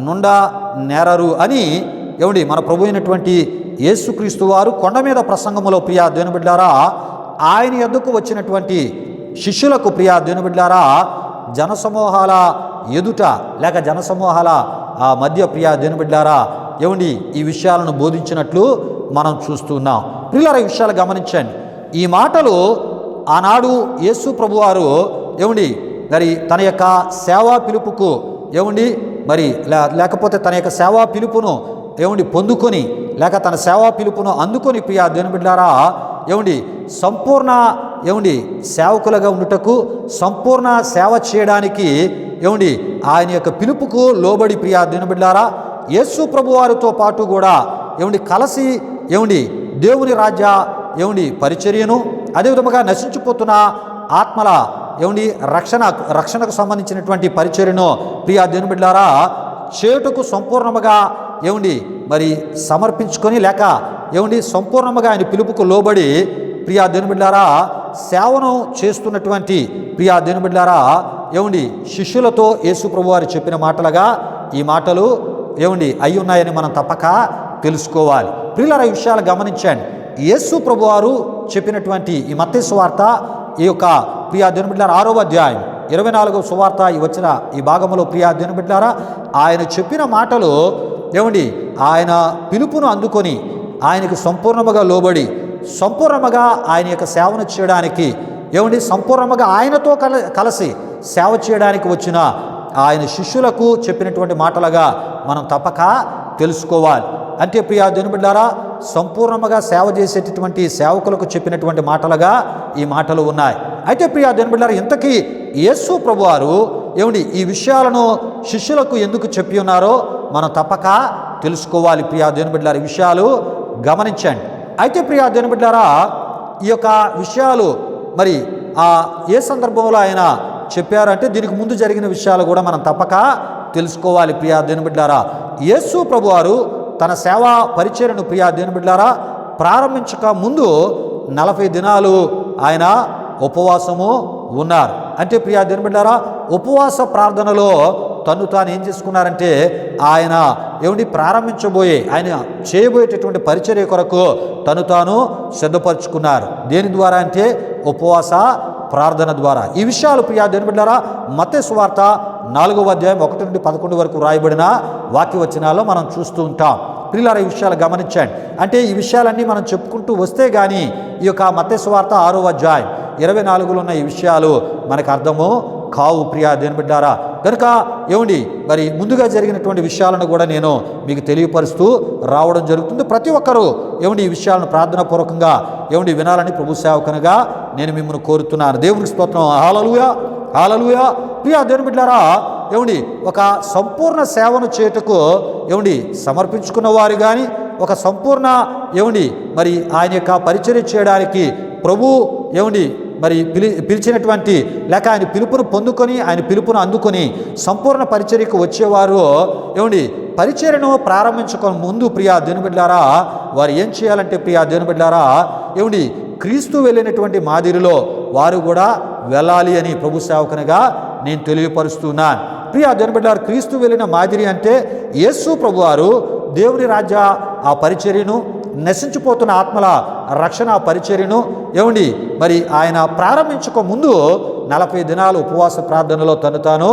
Speaker 1: నుండ నేరరు అని ఏమండి మన ప్రభు అయినటువంటి యేసుక్రీస్తు వారు కొండ మీద ప్రసంగములో ప్రియా దేవుని బిడ్డలారా ఆయన యొద్దకు వచ్చినటువంటి శిష్యులకు ప్రియా దేవుని బిడ్డలారా జనసమూహాల ఎదుట లేక జనసమూహాల ఆ మధ్య ప్రియా దేవుని బిడ్డలారా ఏమండి ఈ విషయాలను బోధించినట్లు మనం చూస్తున్నాం. ప్రియులారా, ఈ విషయాలు గమనించండి. ఈ మాటలు ఆనాడు యేసు ప్రభువారు ఏమండి మరి తన యొక్క సేవా పిలుపుకు ఏమండి మరి లేకపోతే తన యొక్క సేవా పిలుపును ఏమండి పొందుకొని లేక తన సేవా పిలుపును అందుకొని ప్రియా దేవుని బిడ్డలారా ఏమండి సంపూర్ణ ఏమండి సేవకులుగా ఉండుటకు సంపూర్ణ సేవ చేయడానికి ఏమండి ఆయన యొక్క పిలుపుకు లోబడి ప్రియా దేవుని బిడ్డలారా యేసు ప్రభువారితో పాటు కూడా ఏమండి కలిసి ఏమండి దేవుని రాజ్య ఏమండి పరిచర్యను అదేవిధముగా నశించిపోతున్న ఆత్మల ఏమండి రక్షణకు సంబంధించినటువంటి పరిచర్యను ప్రియా దేవుని బిడ్డలారా చేటుకు సంపూర్ణముగా ఏమండి మరి సమర్పించుకొని లేక ఏమండి సంపూర్ణముగా ఆయన పిలుపుకు లోబడి ప్రియా దేవుని బిడ్డలారా సేవను చేస్తున్నటువంటి ప్రియా దేవుని బిడ్డలారా ఏమండి శిష్యులతో యేసు ప్రభువారు చెప్పిన మాటలుగా ఈ మాటలు ఏమండి అయి ఉన్నాయని మనం తప్పక తెలుసుకోవాలి. ప్రియులారా, ఈ విషయాలు గమనించండి. యేసు ప్రభువారు చెప్పినటువంటి ఈ మత్తయి సువార్త ఈ యొక్క ప్రియా దేవుని బిడ్డలారా 6వ అధ్యాయం 24వ సువార్త ఈ వచ్చిన ఈ భాగంలో ప్రియా దేవుని బిడ్డలారా ఆయన చెప్పిన మాటలు ఏమండి ఆయన పిలుపును అందుకొని ఆయనకు సంపూర్ణముగా లోబడి సంపూర్ణముగా ఆయన యొక్క సేవను చేయడానికి ఏమండి సంపూర్ణముగా ఆయనతో కలిసి సేవ చేయడానికి వచ్చిన ఆయన శిష్యులకు చెప్పినటువంటి మాటలుగా మనం తప్పక తెలుసుకోవాలి. అంటే ప్రియా దేవుని బిడ్డలారా సంపూర్ణముగా సేవ చేసేటటువంటి సేవకులకు చెప్పినటువంటి మాటలుగా ఈ మాటలు ఉన్నాయి. అయితే ప్రియా దేవుని బిడ్డలారా ఇంతకీ యేసు ప్రభువారు ఏమండి ఈ విషయాలను శిష్యులకు ఎందుకు చెప్పి ఉన్నారో మనం తప్పక తెలుసుకోవాలి. ప్రియా దేవుని బిడ్డలారా ఈ విషయాలు గమనించండి. అయితే ప్రియా దేవుని బిడ్డలారా ఈ యొక్క విషయాలు మరి ఏ సందర్భంలో ఆయన చెప్పారంటే దీనికి ముందు జరిగిన విషయాలు కూడా మనం తప్పక తెలుసుకోవాలి. ప్రియా దేవుని బిడ్డలారా యేసు ప్రభువారు తన సేవా పరిచర్యను ప్రియా దేవుని బిడ్డలారా ప్రారంభించక ముందు 40 దినాలు ఆయన ఉపవాసము ఉన్నారు. అంటే ప్రియా దేవుని బిడ్డలారా ఉపవాస ప్రార్థనలో తను తాను ఏం చేసుకున్నారంటే ఆయన ఏమిటి ప్రారంభించబోయే ఆయన చేయబోయేటటువంటి పరిచర్య కొరకు తను తాను సిద్ధపరచుకున్నారు. దేని ద్వారా అంటే ఉపవాస ప్రార్థన ద్వారా. ఈ విషయాలు ప్రియా దేవుని బిడ్డలారా మత్తయి సువార్త 4వ అధ్యాయం 1 నుండి 11 వరకు రాయబడిన వాక్య వచనాల్లో మనం చూస్తూ ఉంటాం. ప్రియులారా ఈ విషయాలు గమనించండి. అంటే ఈ విషయాలన్నీ మనం చెప్పుకుంటూ వస్తే కానీ ఈ యొక్క మత్తయి సువార్త 6వ అధ్యాయం 24లో ఉన్న ఈ విషయాలు మనకు అర్థము కావు. ప్రియా దేవుని బిడ్డలారా కనుక ఏమండి మరి ముందుగా జరిగినటువంటి విషయాలను కూడా నేను మీకు తెలియపరుస్తూ రావడం జరుగుతుంది. ప్రతి ఒక్కరూ ఏమండి ఈ విషయాలను ప్రార్థనాపూర్వకంగా ఏమండి వినాలని ప్రభు సేవకునిగా నేను మిమ్మల్ని కోరుతున్నాను. దేవునికి స్తోత్రం. హల్లెలూయా, హల్లెలూయా. ప్రియా దేవుని బిడ్డలారా ఏమండి ఒక సంపూర్ణ సేవను చేయుటకు ఏమండి సమర్పించుకున్న వారు కానీ ఒక సంపూర్ణ ఏమండి మరి ఆయన యొక్క పరిచర్య చేయడానికి ప్రభు ఏమండి మరి పిలిచినటువంటి లేక ఆయన పిలుపును పొందుకొని ఆయన పిలుపును అందుకొని సంపూర్ణ పరిచర్యకు వచ్చేవారు ఏమండి పరిచర్యను ప్రారంభించుకొని ముందు ప్రియా దేవుని బిడ్డలారా వారు ఏం చేయాలంటే ప్రియా దేవుని బిడ్డలారా ఏమండి క్రీస్తు వెళ్ళినటువంటి మాదిరిలో వారు కూడా వెళ్ళాలి అని ప్రభు సేవకునిగా నేను తెలియపరుస్తున్నాను. ప్రియా దేవుని బిడ్డలారా క్రీస్తు వెళ్ళిన మాదిరి అంటే యేసు ప్రభువారు దేవుని రాజ్య ఆ పరిచర్యను నశించిపోతున్న ఆత్మల రక్షణ పరిచర్యను ఏమండి మరి ఆయన ప్రారంభించక ముందు 40 దినాలు ఉపవాస ప్రార్థనలో తను తాను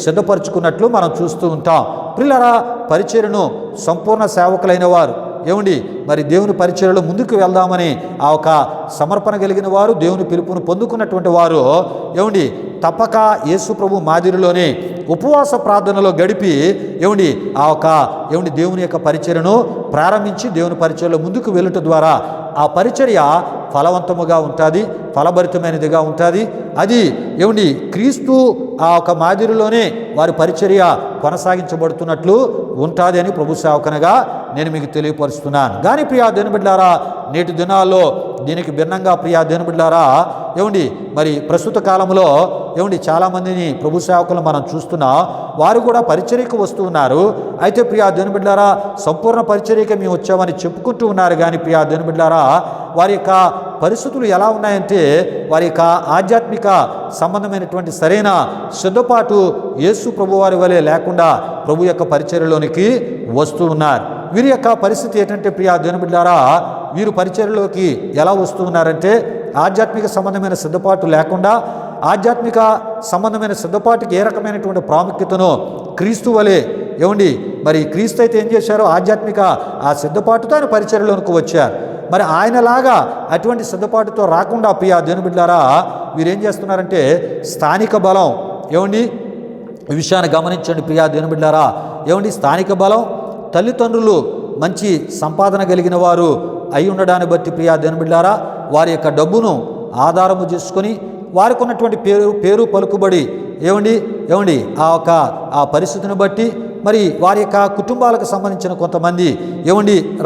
Speaker 1: సిద్ధపరచుకున్నట్లు మనం చూస్తూ ఉంటాం. ప్రియులారా, పరిచర్యను సంపూర్ణ సేవకులైన వారు మరి దేవుని పరిచర్యలో ముందుకు వెళ్దామని ఆ ఒక సమర్పణ కలిగిన వారు, దేవుని పిలుపును పొందుకున్నటువంటి వారు తప్పక యేసు ప్రభు మాదిరిలోనే ఉపవాస ప్రార్థనలో గడిపి ఆ ఒక దేవుని యొక్క పరిచర్యను ప్రారంభించి దేవుని పరిచర్యలో ముందుకు వెళ్ళుట ద్వారా ఆ పరిచర్య ఫలవంతముగా ఉంటుంది, ఫలభరితమైనదిగా ఉంటుంది. అది క్రీస్తు ఆ ఒక మాదిరిలోనే వారి పరిచర్య కొనసాగించబడుతున్నట్లు ఉంటుంది అని ప్రభు సేవకునిగా నేను మీకు తెలియపరుస్తున్నాను. కానీ ప్రియా దేవుని బిడ్డలారా, నేటి దినాల్లో దీనికి భిన్నంగా ప్రియా దేవుని బిడ్డలారా మరి ప్రస్తుత కాలంలో చాలామందిని ప్రభు సేవకులు మనం చూస్తున్నాం. వారు కూడా పరిచర్యకు వస్తూ ఉన్నారు. అయితే ప్రియా దేవుని బిడ్డలారా, సంపూర్ణ పరిచర్యకి మేము వచ్చామని చెప్పుకుంటూ ఉన్నారు. కానీ ప్రియా దేవుని బిడ్డలారా, వారి యొక్క పరిస్థితులు ఎలా ఉన్నాయంటే వారి యొక్క ఆధ్యాత్మిక సంబంధమైనటువంటి సరైన సిద్ధపాటు యేసు ప్రభు వారి వలె లేకుండా ప్రభు యొక్క పరిచర్యలోనికి వస్తూ ఉన్నారు. వీరి యొక్క పరిస్థితి ఏంటంటే ప్రియా దేవుని బిడ్డలారా, వీరు పరిచర్యలోకి ఎలా వస్తూ ఉన్నారంటే ఆధ్యాత్మిక సంబంధమైన సిద్ధపాటు లేకుండా, ఆధ్యాత్మిక సంబంధమైన సిద్ధపాటుకి ఏ రకమైనటువంటి ప్రాముఖ్యతను క్రీస్తు వలె మరి క్రీస్తు అయితే ఏం చేశారో ఆధ్యాత్మిక ఆ సిద్ధపాటుతో ఆయన పరిచర్యలోనికి వచ్చారు. మరి ఆయనలాగా అటువంటి సిద్ధపాటుతో రాకుండా ప్రియా దేవుని బిడ్డలారా, వీరేం చేస్తున్నారంటే స్థానిక బలం ఈ విషయాన్ని గమనించండి ప్రియా దేవుని బిడ్డలారా. స్థానిక బలం, తల్లిదండ్రులు మంచి సంపాదన కలిగిన వారు అయి ఉండడాన్ని బట్టి ప్రియా దేవుని బిడ్డలారా, వారి యొక్క డబ్బును ఆధారము చేసుకొని వారికి ఉన్నటువంటి పేరు పలుకుబడి ఆ పరిస్థితిని బట్టి మరి వారి యొక్క కుటుంబాలకు సంబంధించిన కొంతమంది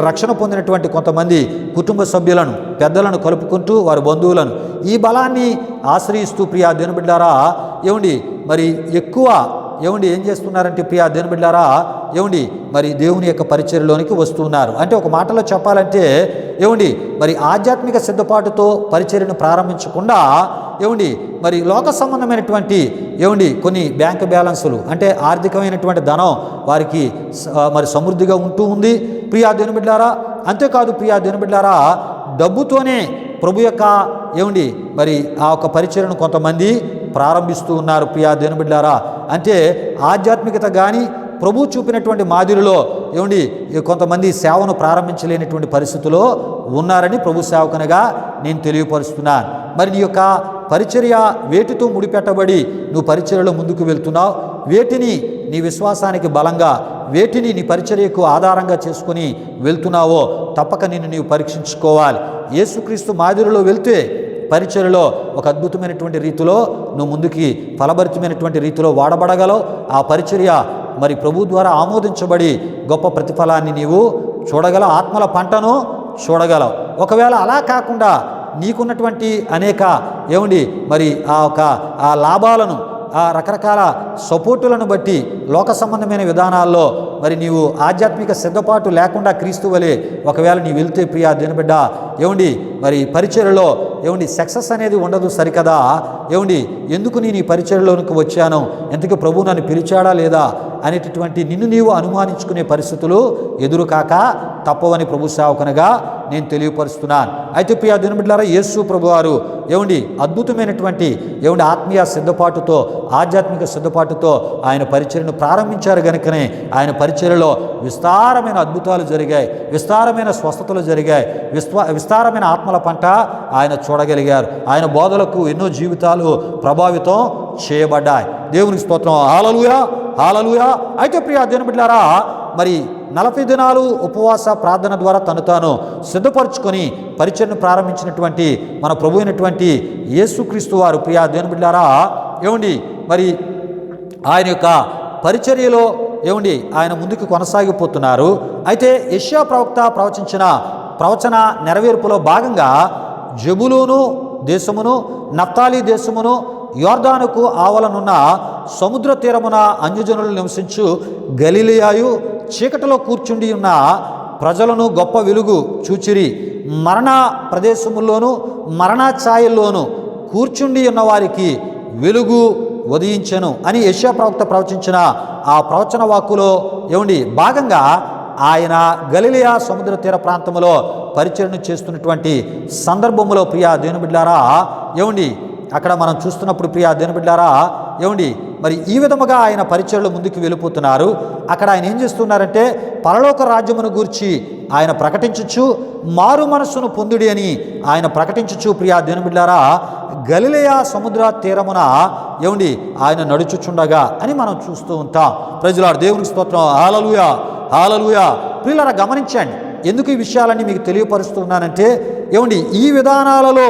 Speaker 1: రక్షణ పొందినటువంటి కొంతమంది కుటుంబ సభ్యులను, పెద్దలను కలుపుకుంటూ వారి బంధువులను ఈ బలాన్ని ఆశ్రయిస్తూ ప్రియా దేవుని బిడ్డలారా మరి ఎక్కువ ఏం చేస్తున్నారంటే ప్రియా దేవుని బిడ్డలారా మరి దేవుని యొక్క పరిచర్యలోనికి వస్తున్నారు. అంటే ఒక మాటలో చెప్పాలంటే మరి ఆధ్యాత్మిక సిద్ధపాటుతో పరిచర్యను ప్రారంభించకుండా మరి లోక సంబంధమైనటువంటి కొన్ని బ్యాంక్ బ్యాలెన్సులు అంటే ఆర్థికమైనటువంటి ధనం వారికి మరి సమృద్ధిగా ఉంటూ ఉంది ప్రియా దేవుని బిడ్డలారా. అంతేకాదు ప్రియా దేవుని బిడ్డలారా, డబ్బుతోనే ప్రభు యొక్క మరి ఆ యొక్క పరిచర్యను కొంతమంది ప్రారంభిస్తూ ఉన్నారు ప్రియా దేవుని బిడ్డలారా. అంటే ఆధ్యాత్మికత కానీ ప్రభు చూపినటువంటి మాదిరిలో కొంతమంది సేవను ప్రారంభించలేనటువంటి పరిస్థితిలో ఉన్నారని ప్రభు సేవకునిగా నేను తెలియపరుస్తున్నాను. మరి నీ యొక్క పరిచర్య వేటితో ముడిపెట్టబడి నువ్వు పరిచర్యలో ముందుకు వెళ్తున్నావు, వేటిని నీ విశ్వాసానికి బలంగా, వేటిని నీ పరిచర్యకు ఆధారంగా చేసుకుని వెళ్తున్నావో తప్పక నీవు పరీక్షించుకోవాలి. యేసుక్రీస్తు మాదిరిలో వెళ్తే పరిచర్యలో ఒక అద్భుతమైనటువంటి రీతిలో నువ్వు ముందుకి ఫలభరితమైనటువంటి రీతిలో వాడబడగలవు. ఆ పరిచర్య మరి ప్రభు ద్వారా ఆమోదించబడి గొప్ప ప్రతిఫలాన్ని నీవు చూడగలవు, ఆత్మల పంటను చూడగలవు. ఒకవేళ అలా కాకుండా నీకున్నటువంటి అనేక మరి ఆ లాభాలను, ఆ రకరకాల సపోర్టులను బట్టి లోక సంబంధమైన విధానాల్లో మరి నీవు ఆధ్యాత్మిక సిద్ధపాటు లేకుండా క్రీస్తు వలె ఒకవేళ నీ వెళ్తే ప్రియా దేవుని బిడ్డ మరి పరిచర్యలో సక్సెస్ అనేది ఉండదు సరికదా. ఎందుకు నేను ఈ పరిచర్యలోనికి వచ్చాను, ఎందుకు ప్రభు నన్ను పిలిచాడా లేదా అనేటటువంటి నిన్ను నీవు అనుమానించుకునే పరిస్థితులు ఎదురు కాక తప్పవని ప్రభు సేవకునిగా నేను తెలియపరుస్తున్నాను. అయితే ప్రియా దేవుని బిడ్డలారా, యేసు ప్రభు వారు అద్భుతమైనటువంటి ఆత్మీయ సిద్ధపాటుతో, ఆధ్యాత్మిక సిద్ధపాటుతో ఆయన పరిచర్యను ప్రారంభించారు కనుకనే ఆయన పరిచర్యలో విస్తారమైన అద్భుతాలు జరిగాయి, విస్తారమైన స్వస్థతలు జరిగాయి, విస్తారమైన ఆత్మల పంట ఆయన చూడగలిగారు. ఆయన బోధలకు ఎన్నో జీవితాలు ప్రభావితం చేయబడ్డాయి. దేవునికి స్తోత్రం. హల్లెలూయా, హల్లెలూయా. అయితే ప్రియా దేవుని బిడ్డలారా, మరి 40 దినాలు ఉపవాస ప్రార్థన ద్వారా తను తాను సిద్ధపరచుకొని పరిచర్యను ప్రారంభించినటువంటి మన ప్రభు అయినటువంటి యేసుక్రీస్తు వారు ప్రియా దేవుని బిడ్డలారా మరి ఆయన యొక్క పరిచర్యలో ఆయన ముందుకు కొనసాగిపోతున్నారు. అయితే యెషయా ప్రవక్త ప్రవచించిన ప్రవచన నెరవేర్పులో భాగంగా జెబూలూను దేశమును, నఫ్తాలి దేశమును, యోర్దానుకు ఆవలనున్న సముద్ర తీరమున అన్యజనులు నివసించు గలిలయయు చీకటిలో కూర్చుండి ఉన్న ప్రజలను గొప్ప వెలుగు చూచిరి. మరణ ప్రదేశముల్లోనూ మరణ ఛాయల్లోనూ కూర్చుండి ఉన్న వారికి వెలుగు ఉదయించెను అని యెషయా ప్రవక్త ప్రవచించిన ఆ ప్రవచన వాక్కులో భాగంగా ఆయన గలిలయ సముద్ర తీర ప్రాంతంలో పరిచర్యను చేస్తున్నటువంటి సందర్భంలో ప్రియా దేవుని బిడ్డలారా అక్కడ మనం చూస్తున్నప్పుడు ప్రియా దేవుని బిడ్డలారా ఏమండి మరి ఈ విధముగా ఆయన పరిచర్యలు ముందుకు వెళ్ళిపోతున్నారు. అక్కడ ఆయన ఏం చేస్తున్నారంటే పరలోక రాజ్యమును గూర్చి ఆయన ప్రకటించుచు మారు మనస్సును పొందుడి అని ఆయన ప్రకటించుచు ప్రియా దేవుని బిడ్డలారా గలిలయ సముద్ర తీరమున ఏమండి ఆయన నడుచుచుండగా అని మనం చూస్తూ ఉంటాం. ప్రైజులార్డ్, దేవునికి స్తోత్రం. హల్లెలూయా, హల్లెలూయా. ప్రియులారా గమనించండి, ఎందుకు ఈ విషయాలన్నీ మీకు తెలియపరుస్తున్నానంటే ఏమండి ఈ విధానాలలో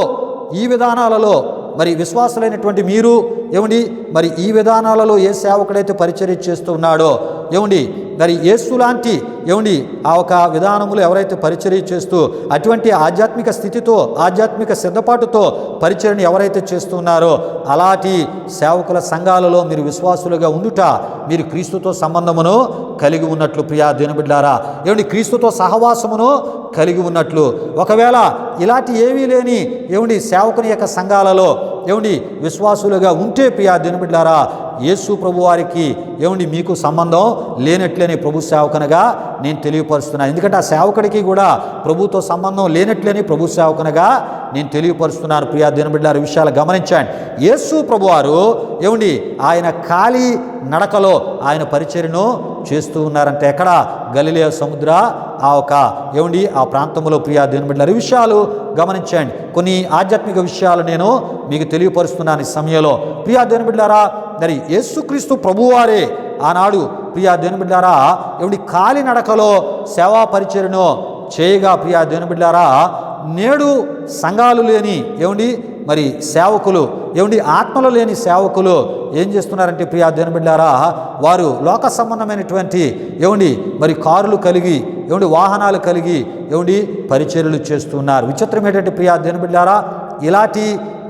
Speaker 1: మరి విశ్వాసులైనటువంటి మీరు ఏమండి మరి ఈ విధానాలలో ఏ సేవకుడైతే పరిచర్య చేస్తూ ఉన్నాడో ఏమండి మరి యేసు లాంటి ఏమండి ఆ ఒక విధానములు ఎవరైతే పరిచర్య చేస్తూ అటువంటి ఆధ్యాత్మిక స్థితితో ఆధ్యాత్మిక సిద్ధపాటుతో పరిచర్యను ఎవరైతే చేస్తున్నారో అలాంటి సేవకుల సంఘాలలో మీరు విశ్వాసులుగా ఉండుట మీరు క్రీస్తుతో సంబంధమును కలిగి ఉన్నట్లు ప్రియా దేవుని బిడ్డలారా ఏమండి క్రీస్తుతో సహవాసమును కలిగి ఉన్నట్లు. ఒకవేళ ఇలాంటి ఏమీ లేని ఏమండి సేవకుని యొక్క సంఘాలలో ఏమండి విశ్వాసులుగా ఉంటే ప్రియా దేవుని బిడ్డలారా యేసు ప్రభు వారికి ఏమండి మీకు సంబంధం లేనట్లేని ప్రభు సేవకునిగా నేను తెలియపరుస్తున్నాను. ఎందుకంటే ఆ సేవకుడికి కూడా ప్రభుతో సంబంధం లేనట్లేని ప్రభు సేవకునిగా నేను తెలియపరుస్తున్నాను. ప్రియా దేవుని బిడ్డలారా విషయాలు గమనించండి. యేసు ప్రభు వారు ఏమండి ఆయన ఖాళీ నడకలో ఆయన పరిచర్యను చేస్తూ ఉన్నారంటే ఎక్కడ గలిలయ సముద్ర ఆ ఒక ఏమండి ఆ ప్రాంతంలో ప్రియా దేవుని బిడ్డలారా విషయాలు గమనించండి. కొన్ని ఆధ్యాత్మిక విషయాలు నేను మీకు తెలియపరుస్తున్నాను ఈ సమయంలో. ప్రియా దేవుని బిడ్డలారా మరి యేసుక్రీస్తు ప్రభువారే ఆనాడు ప్రియా దేవుని బిడ్డలారా ఏమండి ఖాళీ నడకలో సేవా పరిచర్యను చేయగా ప్రియా దేవుని బిడ్డలారా నేడు సంఘాలు లేని ఏమండి మరి సేవకులు ఏమండి ఆత్మలు లేని సేవకులు ఏం చేస్తున్నారంటే ప్రియా దేవుని బిడ్డలారా వారు లోక సంబంధమైనటువంటి ఏమండి మరి కారులు కలిగి ఏమండి వాహనాలు కలిగి ఏమండి పరిచర్యలు చేస్తున్నారు. విచిత్రం ఏంటంటే ప్రియా దేవుని బిడ్డలారా ఇలాంటి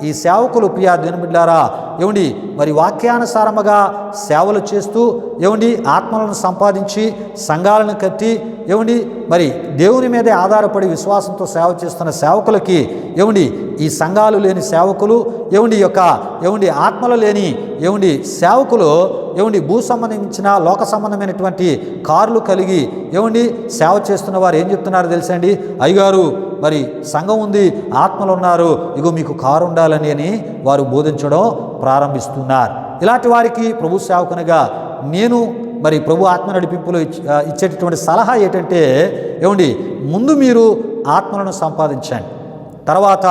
Speaker 1: ఈ సేవకులు ప్రియా దేవుని బిడ్డలారా ఏమండి మరి వాక్యానుసారముగా సేవలు చేస్తూ ఏమండి ఆత్మలను సంపాదించి సంఘాలను కట్టి ఏమండి మరి దేవుని మీదే ఆధారపడి విశ్వాసంతో సేవ చేస్తున్న సేవకులకి ఏమండి ఈ సంఘాలు లేని సేవకులు ఏమండి యొక్క ఏమండి ఆత్మలు లేని ఏమండి సేవకులు ఏమండి భూ సంబంధించిన లోక సంబంధమైనటువంటి కార్లు కలిగి ఏమండి సేవ చేస్తున్న వారు ఏం చెప్తున్నారో తెలుసండి, అయ్యగారు మరి సంఘం ఉంది, ఆత్మలు ఉన్నారు, ఇగో మీకు కారు ఉండాలని అని వారు బోధించడం ప్రారంభిస్తున్నారు. ఇలాంటి వారికి ప్రభు సేవకునిగా నేను మరి ప్రభు ఆత్మ నడిపింపులో ఇచ్చేటటువంటి సలహా ఏంటంటే ఏమండి ముందు మీరు ఆత్మలను సంపాదించండి, తర్వాత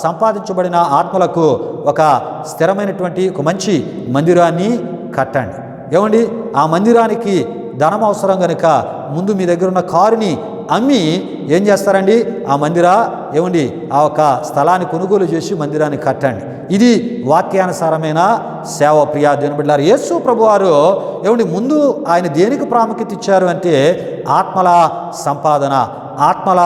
Speaker 1: సంపాదించబడిన ఆత్మలకు ఒక స్థిరమైనటువంటి ఒక మంచి మందిరాన్ని కట్టండి. ఏమండి ఆ మందిరానికి ధనం అవసరం కనుక ముందు మీ దగ్గర ఉన్న కారుని అమ్మి ఏం చేస్తారండి ఆ ఏమండి ఆ ఒక స్థలాన్ని కొనుగోలు చేసి మందిరాన్ని కట్టండి. ఇది వాక్యానుసారమైన సేవ. ప్రియా దేవుని బిడ్డలారా యేసు ప్రభువారు ఏమండి ముందు ఆయన దేనికి ప్రాముఖ్యత ఇచ్చారు అంటే ఆత్మల సంపాదన, ఆత్మల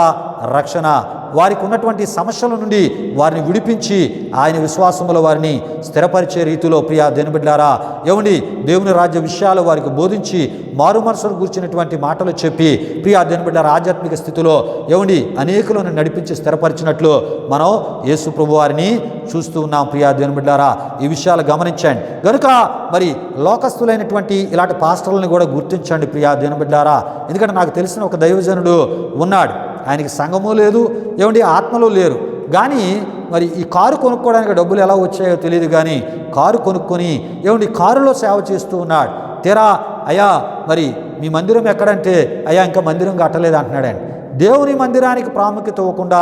Speaker 1: రక్షణ, వారికి ఉన్నటువంటి సమస్యల నుండి వారిని విడిపించి ఆయన విశ్వాసములో వారిని స్థిరపరిచే రీతిలో ప్రియా దేవుని బిడ్డలారా ఏమండి దేవుని రాజ్య విషయాలు వారికి బోధించి మారు మనసును కూర్చున్నటువంటి మాటలు చెప్పి ప్రియా దేవుని బిడ్డలారా ఆధ్యాత్మిక స్థితిలో ఏమండి అనేకులను నడిపించి స్థిరపరిచినట్లు మనం యేసు ప్రభు వారిని చూస్తూ ఉన్నాం. ప్రియా దేవుని బిడ్డలారా ఈ విషయాలు గమనించండి. కనుక మరి లోకస్తులైనటువంటి ఇలాంటి పాస్టర్లను కూడా గుర్తించండి ప్రియా దేవుని బిడ్డలారా. ఎందుకంటే నాకు తెలిసిన ఒక దైవజనుడు ఉన్నాడు, ఆయనకి సంఘము లేదు ఏమండి ఆత్మలు లేరు, కానీ మరి ఈ కారు కొనుక్కోవడానికి డబ్బులు ఎలా వచ్చాయో తెలియదు, కానీ కారు కొనుక్కొని ఏమండి కారులో సేవ చేస్తూ ఉన్నాడు. తీరా అయ్యా మరి మీ మందిరం ఎక్కడంటే అయ్యా ఇంకా మందిరం కట్టలేదు అంటున్నాడండి. దేవుని మందిరానికి ప్రాముఖ్యత ఇవ్వకుండా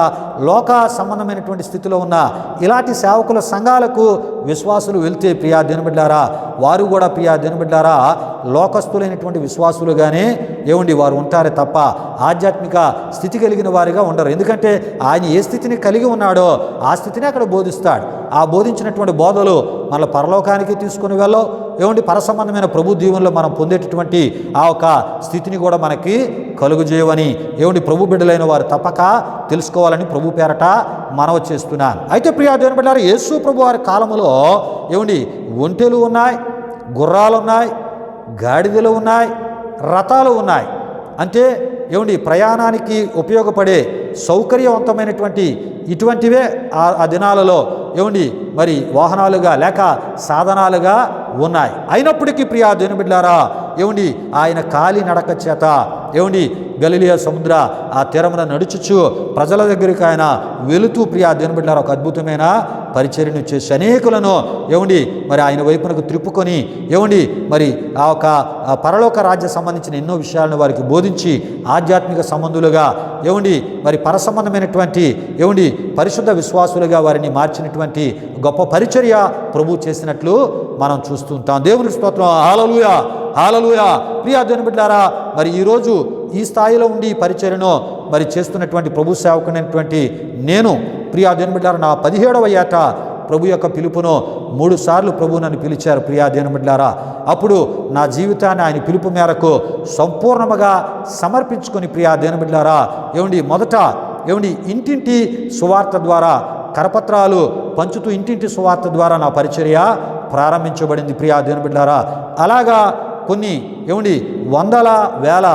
Speaker 1: లోక సంబంధమైనటువంటి స్థితిలో ఉన్న ఇలాంటి సేవకుల సంఘాలకు విశ్వాసులు వెళ్తే ప్రియా దేవుని బిడ్డలారా వారు కూడా ప్రియా దేవుని బిడ్డలారా లోకస్తులైనటువంటి విశ్వాసులుగానే ఏమండి వారు ఉంటారే తప్ప ఆధ్యాత్మిక స్థితి కలిగిన వారిగా ఉండరు. ఎందుకంటే ఆయన ఏ స్థితిని కలిగి ఉన్నాడో ఆ స్థితిని అక్కడ బోధిస్తాడు. ఆ బోధించినటువంటి బోధలు మన పరలోకానికి తీసుకుని వెళ్ళవు ఏమండి పరసంబంధమైన ప్రభు దీవెనలో మనం పొందేటటువంటి ఆ ఒక స్థితిని కూడా మనకి కలుగజేయవని ఏమండి ప్రభు బిడ్డలైన వారు తప్పక తెలుసుకోవాలని ప్రభు పేరట మనవి చేస్తున్నాను. అయితే ప్రియా దేవుని బిడ్డలారా యేసు ప్రభు వారి కాలంలో ఏమండి ఒంటెలు ఉన్నాయి, గుర్రాలు ఉన్నాయి, గాడిదలు ఉన్నాయి, రథాలు ఉన్నాయి. అంటే ఏమండి ప్రయాణానికి ఉపయోగపడే సౌకర్యవంతమైనటువంటి ఇటువంటివే ఆ దినాలలో ఏమండి మరి వాహనాలుగా లేక సాధనాలుగా ఉన్నాయి. అయినప్పటికీ ప్రియా దేవుని బిడ్డలారా ఏమండి ఆయన కాలి నడక చేత ఏమండి గలిలియా సముద్ర ఆ తీరమున నడుచుచు ప్రజల దగ్గరికి ఆయన వెళుతూ ప్రియా దేవుని బిడ్డలారా ఒక అద్భుతమైన పరిచర్యను చేసి అనేకులను ఏమండి మరి ఆయన వైపునకు త్రిప్పుకొని ఏమండి మరి ఆ ఒక పరలోక రాజ్య సంబంధించిన ఎన్నో విషయాలను వారికి బోధించి ఆధ్యాత్మిక సంబంధులుగా ఏమండి మరి పరసంబంధమైనటువంటి ఏమండి పరిశుద్ధ విశ్వాసులుగా వారిని మార్చినటువంటి గొప్ప పరిచర్య ప్రభు చేసినట్లు మనం చూస్తూ ఉంటాం. దేవునికి స్తోత్రం. హల్లెలూయా, హల్లెలూయా. ప్రియా దేవుని బిడ్డలారా మరి ఈరోజు ఈ స్థాయిలో ఉండి ఈ పరిచర్యను మరి చేస్తున్నటువంటి ప్రభు సేవకునైనటువంటి నేను ప్రియా దేవుని బిడ్డలారా నా 17వ ఏట ప్రభు యొక్క పిలుపును 3 సార్లు ప్రభు నన్ను పిలిచారు. ప్రియా దేవుని బిడ్డలారా అప్పుడు నా జీవితాన్ని ఆయన పిలుపు మేరకు సంపూర్ణముగా సమర్పించుకొని ప్రియా దేవుని బిడ్డలారా ఏమండి మొదట ఏమండి ఇంటింటి సువార్త ద్వారా కరపత్రాలు పంచుతూ ఇంటింటి సువార్త ద్వారా నా పరిచర్య ప్రారంభించబడింది. ప్రియా దేవుని బిడ్డలారా అలాగా కొన్ని ఏమండి వందల వేల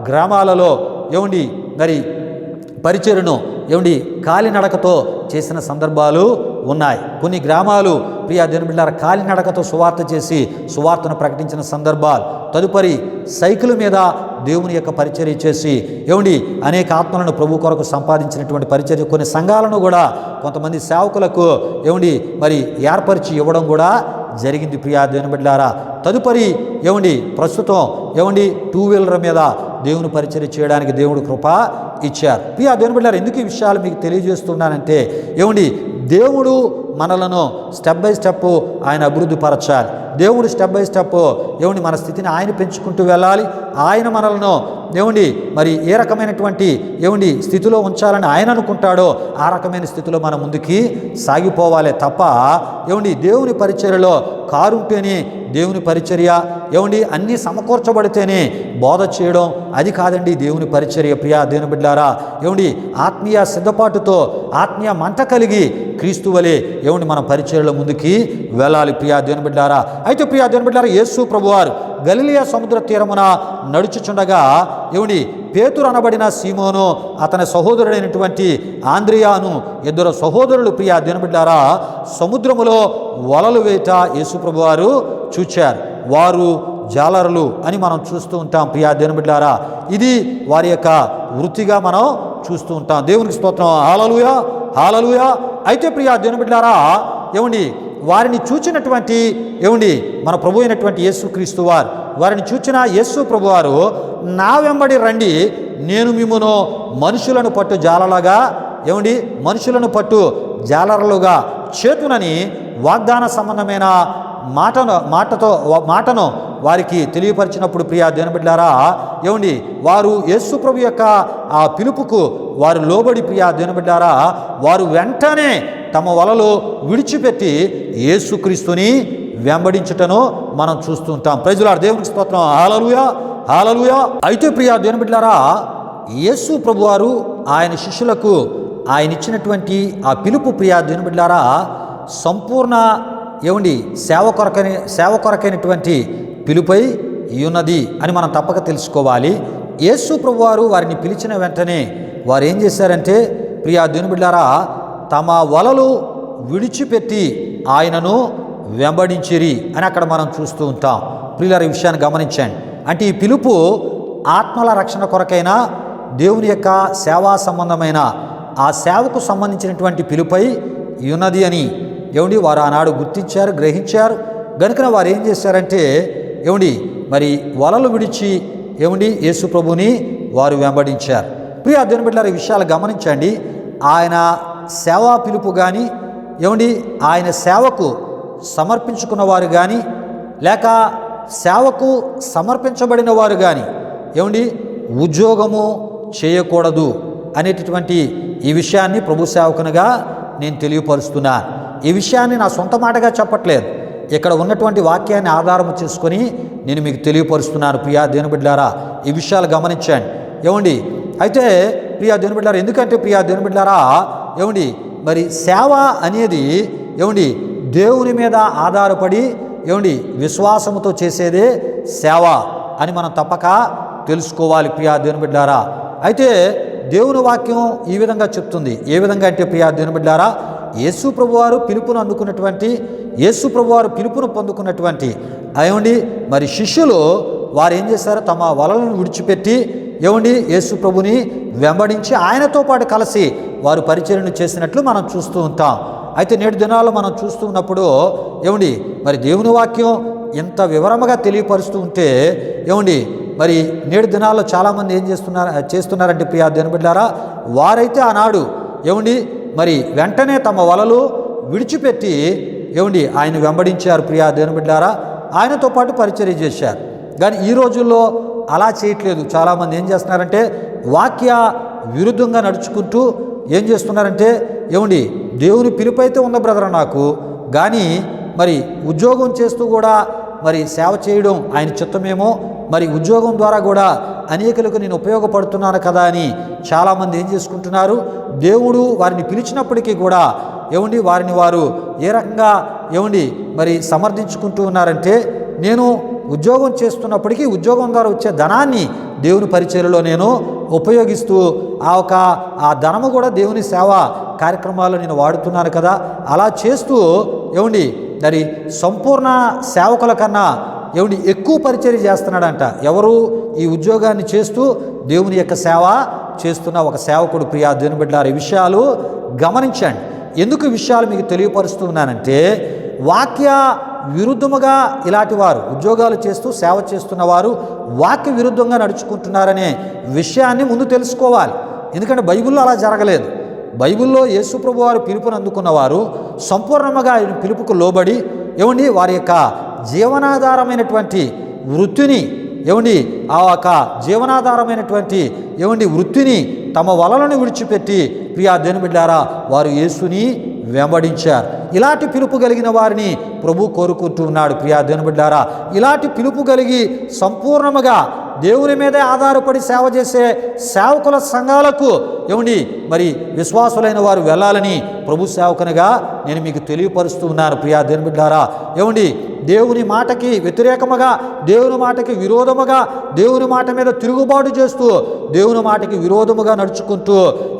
Speaker 1: గ్రామాలలో ఏమండి మరి పరిచర్యను ఏమండి కాలినడకతో చేసిన సందర్భాలు ఉన్నాయి. కొన్ని గ్రామాలు ప్రియా దేవుని బిడ్డలారా కాలినడకతో సువార్త చేసి సువార్తను ప్రకటించిన సందర్భాలు. తదుపరి సైకిల్ మీద దేవుని యొక్క పరిచర్య చేసి ఏమండి అనేక ఆత్మలను ప్రభు కొరకు సంపాదించినటువంటి పరిచర్య. కొన్ని సంఘాలను కూడా కొంతమంది సేవకులకు ఏమండి మరి ఏర్పరిచి ఇవ్వడం కూడా జరిగింది. ప్రియా దేవుని బిడ్డలారా తదుపరి ఏమండి ప్రస్తుతం ఏమండి 2 వీలర్ మీద దేవుని పరిచర్య చేయడానికి దేవుడు కృప ఇచ్చారు. ప్రియా దేవుని బిడ్డలారా ఎందుకు ఈ విషయాలు మీకు తెలియజేస్తున్నానంటే ఏమండి దేవుడు మనలను స్టెప్ బై స్టెప్ ఆయన అభివృద్ధి పరచాలి. దేవుడు స్టెప్ బై స్టెప్ ఏమండి మన స్థితిని ఆయన పెంచుకుంటూ వెళ్ళాలి. ఆయన మనలను ఏమండి మరి ఏ రకమైనటువంటి ఏమండి స్థితిలో ఉంచాలని ఆయన అనుకుంటాడో ఆ రకమైన స్థితిలో మనం ముందుకి సాగిపోవాలి తప్ప ఏమండి దేవుని పరిచర్యలో కారుంటేనే దేవుని పరిచర్య ఏమండి అన్నీ సమకూర్చబడితేనే బోధ చేయడం అది కాదండి దేవుని పరిచర్య. ప్రియా దేవుని బిడ్డలారా ఏమండి ఆత్మీయ సిద్ధపాటుతో ఆత్మీయ మంట కలిగి క్రీస్తు వలె ఏమండి మన పరిచర్యలో ముందుకి వెళ్ళాలి. ప్రియా దేవుని బిడ్డలారా అయితే ప్రియా దేవుని బిడ్డలారా యేసు ప్రభువారు గలిలియా సముద్ర తీరమున నడుచుచుండగా ఏమండి పేతురు అనబడిన సీమోను అతని సహోదరుడైనటువంటి ఆంద్రియాను 2 సహోదరులు ప్రియా దేవుని బిడ్డలారా సముద్రములో వలలు వేట యేసు ప్రభువారు చూచారు. వారు జాలరులు అని మనం చూస్తూ ఉంటాం. ప్రియా దేవుని బిడ్డలారా ఇది వారి యొక్క వృత్తిగా మనం చూస్తూ ఉంటాం. దేవునికి స్తోత్రం. హల్లెలూయా, హల్లెలూయా. అయితే ప్రియా దేవుని బిడ్డలారా ఏమండి వారిని చూచినటువంటి ఏమండి మన ప్రభు అయినటువంటి యేసుక్రీస్తు వారిని చూచిన యేసు ప్రభువారు నా వెంబడి రండి నేను మిమ్మును మనుషులను పట్టు జాలలాగా ఏమండి మనుషులను పట్టు జాలరులుగా చేతునని వాగ్దాన సంబంధమైన మాటను వారికి తెలియపరిచినప్పుడు ప్రియా దేవుని బిడ్డలారా ఏమండి వారు యేసు ప్రభు యొక్క ఆ పిలుపుకు వారు లోబడి ప్రియా దేవుని బిడ్డలారా వారు వెంటనే తమ వలలు విడిచిపెట్టి యేసుక్రీస్తుని వెంబడించుటను మనం చూస్తూ ఉంటాం. Praise lord. దేవునికి స్తోత్రం. హల్లెలూయా, హల్లెలూయా. అయితే ప్రియా దేవుని బిడ్డలారా యేసు ప్రభువారు ఆయన శిష్యులకు ఆయన ఇచ్చినటువంటి ఆ పిలుపు ప్రియా దేవుని బిడ్డలారా సంపూర్ణ ఏమండి సేవ కొరకైనటువంటి పిలుపై ఉన్నది అని మనం తప్పక తెలుసుకోవాలి. యేసు ప్రభువారు వారిని పిలిచిన వెంటనే వారు ఏం చేశారంటే ప్రియా దేవుని బిడ్డలారా తమ వలలు విడిచిపెట్టి ఆయనను వెంబడించిరి అని అక్కడ మనం చూస్తూ ఉంటాం. ప్రియులారా ఈ విషయాన్ని గమనించండి. అంటే ఈ పిలుపు ఆత్మల రక్షణ కొరకైనా దేవుని యొక్క సేవా సంబంధమైన ఆ సేవకు సంబంధించినటువంటి పిలుపై ఉన్నది అని ఏమండి వారు ఆనాడు గుర్తించారు, గ్రహించారు. గనుక వారు ఏం చేశారంటే ఏమండి మరి వలలు విడిచి ఏమండి యేసు ప్రభుని వారు వెంబడించారు. ప్రియా దేవుని బిడ్డలారా ఈ విషయాలు గమనించండి. ఆయన సేవా పిలుపు కానీ ఏమండి ఆయన సేవకు సమర్పించుకున్న వారు కానీ లేక సేవకు సమర్పించబడిన వారు కానీ ఏమండి ఉద్యోగము చేయకూడదు అనేటటువంటి ఈ విషయాన్ని ప్రభు సేవకునిగా నేను తెలియపరుస్తున్నాను. ఈ విషయాన్ని నా సొంత మాటగా చెప్పట్లేదు. ఇక్కడ ఉన్నటువంటి వాక్యాన్ని ఆధారం చేసుకొని నేను మీకు తెలియపరుస్తున్నాను. ప్రియా దేవుని బిడ్డలారా ఈ విషయాలు గమనించండి. ఏమండి అయితే ప్రియా దేవుని బిడ్డలారా ఎందుకంటే ప్రియా దేవుని బిడ్డలారా ఏమండి మరి సేవ అనేది ఏమండి దేవుని మీద ఆధారపడి ఏమండి విశ్వాసముతో చేసేదే సేవ అని మనం తప్పక తెలుసుకోవాలి. ప్రియా దేవుని బిడ్డలారా అయితే దేవుని వాక్యం ఈ విధంగా చెప్తుంది. ఏ విధంగా అంటే ప్రియా దేవుని బిడ్డలారా యేసు ప్రభువారు పిలుపును అందుకున్నటువంటి యేసు ప్రభువారు పిలుపును పొందుకున్నటువంటి ఏమండి మరి శిష్యులు వారు ఏం చేశారు? తమ వలలను విడిచిపెట్టి ఏమండి యేసు ప్రభుని వెంబడించి ఆయనతో పాటు కలిసి వారు పరిచర్యను చేసినట్లు మనం చూస్తూ ఉంటాం. అయితే నేటి దినాల్లో మనం చూస్తూ ఉన్నప్పుడు ఏమండి మరి దేవుని వాక్యం ఎంత వివరముగా తెలియపరుస్తూ ఉంటే ఏమండి మరి నేటి దినాల్లో చాలామంది ఏం చేస్తున్నారంటే ప్రియా దేవుని బిడ్డలారా, వారైతే ఆనాడు ఏమండి మరి వెంటనే తమ వలలు విడిచిపెట్టి ఏమండి ఆయన వెంబడించారు ప్రియా దేవుని బిడ్డలారా, ఆయనతో పాటు పరిచర్య చేశారు. కానీ ఈ రోజుల్లో అలా చేయట్లేదు. చాలామంది ఏం చేస్తున్నారంటే వాక్య విరుద్ధంగా నడుచుకుంటూ ఏం చేస్తున్నారంటే ఏమండి దేవుని పిలుపు అయితే ఉన్న బ్రదర్ నాకు, కానీ మరి ఉద్యోగం చేస్తూ కూడా మరి సేవ చేయడం ఆయన చిత్తమేమో, మరి ఉద్యోగం ద్వారా కూడా అనేకులకు నేను ఉపయోగపడుతున్నాను కదా అని చాలామంది ఏం చేసుకుంటున్నారు, దేవుడు వారిని పిలిచినప్పటికీ కూడా ఏమండి వారిని వారు ఏ రకంగా ఏమండి మరి సమర్థించుకుంటూ ఉన్నారంటే, నేను ఉద్యోగం చేస్తున్నప్పటికీ ఉద్యోగం ద్వారా వచ్చే ధనాన్ని దేవుని పరిచర్యలో నేను ఉపయోగిస్తూ ఆ ధనము కూడా దేవుని సేవ కార్యక్రమాల్లో నేను వాడుతున్నాను కదా, అలా చేస్తూ ఏమండి మరి సంపూర్ణ సేవకుల కన్నా ఏమండి ఎక్కువ పరిచర్య చేస్తున్నాడంట. ఎవరు? ఈ ఉద్యోగాన్ని చేస్తూ దేవుని యొక్క సేవ చేస్తున్న ఒక సేవకుడు. ప్రియా దేవుని బిడ్డలారా, ఈ విషయాలు గమనించండి. ఎందుకు ఈ విషయాలు మీకు తెలియపరుస్తూ ఉన్నానంటే, వాక్య విరుద్ధముగా ఇలాంటి వారు ఉద్యోగాలు చేస్తూ సేవ చేస్తున్న వారు వాక్య విరుద్ధంగా నడుచుకుంటున్నారనే విషయాన్ని ముందు తెలుసుకోవాలి. ఎందుకంటే బైబిల్లో అలా జరగలేదు. బైబిల్లో యేసు ప్రభు వారు పిలుపుని అందుకున్నవారు సంపూర్ణంగా ఆయన పిలుపుకు లోబడి ఏమండి వారి యొక్క జీవనాధారమైనటువంటి వృత్తిని ఏమండి ఆ యొక్క జీవనాధారమైనటువంటి ఏమండి వృత్తిని తమ వలలను విడిచిపెట్టి ప్రియా దేవుని బిడ్డలారా వారు యేసుని వెంబడించారు. ఇలాంటి పిలుపు కలిగిన వారిని ప్రభు కోరుకుంటూ ఉన్నాడు. ప్రియా దేవుని బిడ్డలారా, ఇలాంటి పిలుపు కలిగి సంపూర్ణముగా దేవుని మీదే ఆధారపడి సేవ చేసే సేవకుల సంఘాలకు ఏమండి మరి విశ్వాసులైన వారు వెళ్ళాలని ప్రభు సేవకునిగా నేను మీకు తెలియపరుస్తూ ఉన్నాను. ప్రియా దేవుని బిడ్డలారా, ఏమండి దేవుని మాటకి వ్యతిరేకముగా, దేవుని మాటకి విరోధముగా, దేవుని మాట మీద తిరుగుబాటు చేస్తూ దేవుని మాటకి విరోధముగా నడుచుకుంటూ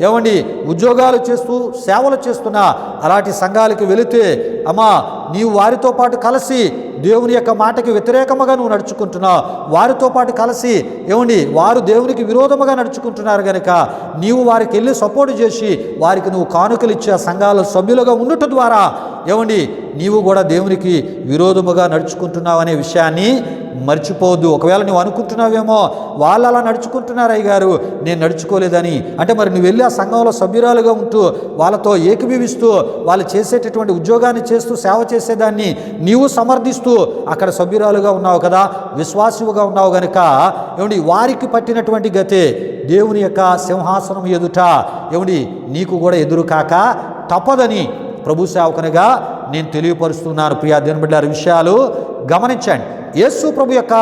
Speaker 1: ఏమండి ఉద్యోగాలు చేస్తూ సేవలు చేస్తున్నా అలాంటి సంఘాలకు వెళితే అమ్మా నీవు వారితో పాటు కలిసి దేవుని యొక్క మాటకి వ్యతిరేకముగా నువ్వు నడుచుకుంటున్నావు, వారితో పాటు కలిసి ఏమండి వారు దేవునికి విరోధముగా నడుచుకుంటున్నారు కనుక నీవు వారికి వెళ్ళి సపోర్ట్ చేసి వారికి నువ్వు కానుకలు ఇచ్చే సంఘాల సభ్యులుగా ఉండటం ద్వారా ఏమండి నీవు కూడా దేవునికి విరోధముగా నడుచుకుంటున్నావు అనే విషయాన్ని మర్చిపోవద్దు. ఒకవేళ నువ్వు అనుకుంటున్నావేమో వాళ్ళు అలా నడుచుకుంటున్నారు అయ్యగారు, నేను నడుచుకోలేదని అంటే మరి నువ్వు వెళ్ళి ఆ సంఘంలో సభ్యురాలుగా ఉంటూ వాళ్ళతో ఏకీభవిస్తూ వాళ్ళు చేసేటటువంటి ఉద్యోగాన్ని చేస్తూ సేవ చేసేదాన్ని నీవు సమర్థిస్తూ అక్కడ సభ్యురాలుగా ఉన్నావు కదా, విశ్వాసువుగా ఉన్నావు కనుక ఏమండి వారికి పట్టినటువంటి గతే దేవుని యొక్క సింహాసనం ఎదుట ఏమండి నీకు కూడా ఎదురు కాక తప్పదని ప్రభు సేవకునిగా నేను తెలియపరుస్తున్నాను. ప్రియా దేవుని బిడ్డలారా, విషయాలు గమనించండి. యేసు ప్రభు యొక్క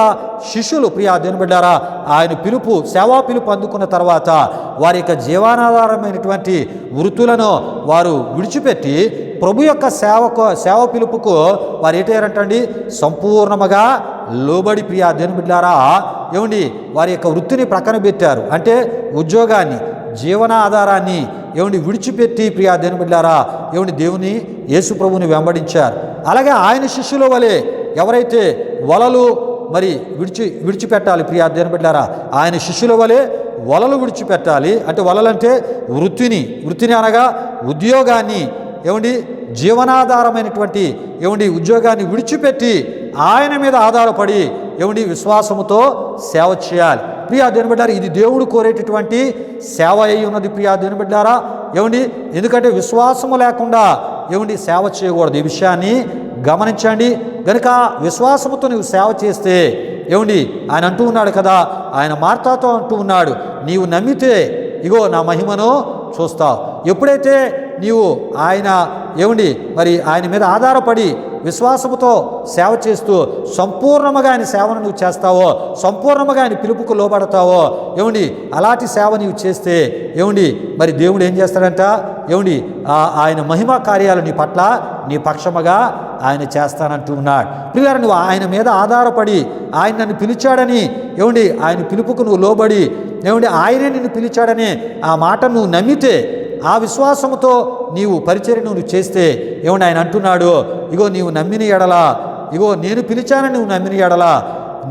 Speaker 1: శిష్యులు ప్రియా దేవుని బిడ్డలారా ఆయన పిలుపు సేవా పిలుపు అందుకున్న తర్వాత వారి యొక్క జీవనాధారమైనటువంటి వృత్తులను వారు విడిచిపెట్టి ప్రభు యొక్క సేవ పిలుపుకు వారు ఏంటంటండి సంపూర్ణముగా లోబడి ప్రియా దేవుని బిడ్డలారా ఏమండి వారి యొక్క వృత్తిని ప్రక్కన పెట్టారు. అంటే ఉద్యోగాన్ని జీవనాధారాన్ని ఏమండి విడిచిపెట్టి ప్రియా దేవుని బిడ్డలారా ఏమండి దేవుని యేసు ప్రభుని వెంబడించారు. అలాగే ఆయన శిష్యుల వలె ఎవరైతే వలలు మరి విడిచిపెట్టాలి ప్రియా దేవుని బిడ్డలారా ఆయన శిష్యుల వలె వలలు విడిచిపెట్టాలి. అంటే వలలంటే వృత్తిని అనగా ఉద్యోగాన్ని ఏమండి జీవనాధారమైనటువంటి ఏమండి ఉద్యోగాన్ని విడిచిపెట్టి ఆయన మీద ఆధారపడి ఏమండి విశ్వాసముతో సేవ చేయాలి. ప్రియా దేవుని బిడ్డలారా ఇది దేవుడు కోరేటటువంటి సేవ అయి ఉన్నది. ప్రియా దేవుని బిడ్డలారా ఏమండి ఎందుకంటే విశ్వాసము లేకుండా ఏమండి సేవ చేయకూడదు. ఈ విషయాన్ని గమనించండి. కనుక విశ్వాసముతో నువ్వు సేవ చేస్తే ఏమండి ఆయన అంటూ ఉన్నాడు కదా, ఆయన మార్తాతో అంటూ ఉన్నాడు, నీవు నమ్మితే ఇగో నా మహిమను చూస్తావు. ఎప్పుడైతే నీవు ఆయన ఏమండి మరి ఆయన మీద ఆధారపడి విశ్వాసముతో సేవ చేస్తూ సంపూర్ణముగా ఆయన సేవను నువ్వు చేస్తావో, సంపూర్ణముగా ఆయన పిలుపుకు లోబడతావో ఏమండి అలాంటి సేవ నీవు చేస్తే ఏమండి మరి దేవుడు ఏం చేస్తాడంట ఏమండి ఆయన మహిమా కార్యాలు నీ పట్ల నీ పక్షముగా ఆయన చేస్తానంటూ ఉన్నాడు. ప్రియులారా నువ్వు ఆయన మీద ఆధారపడి ఆయన నన్ను పిలిచాడని ఏమండి ఆయన పిలుపుకు నువ్వు లోబడి ఏమండి ఆయనే నిన్ను పిలిచాడని ఆ మాట నువ్వు నమ్మితే ఆ విశ్వాసముతో నీవు పరిచర్య నువ్వు చేస్తే ఏమండి ఆయన అంటున్నాడు, ఇగో నీవు నమ్మిన ఎడలా, ఇగో నేను పిలిచానని నువ్వు నమ్మిన ఎడలా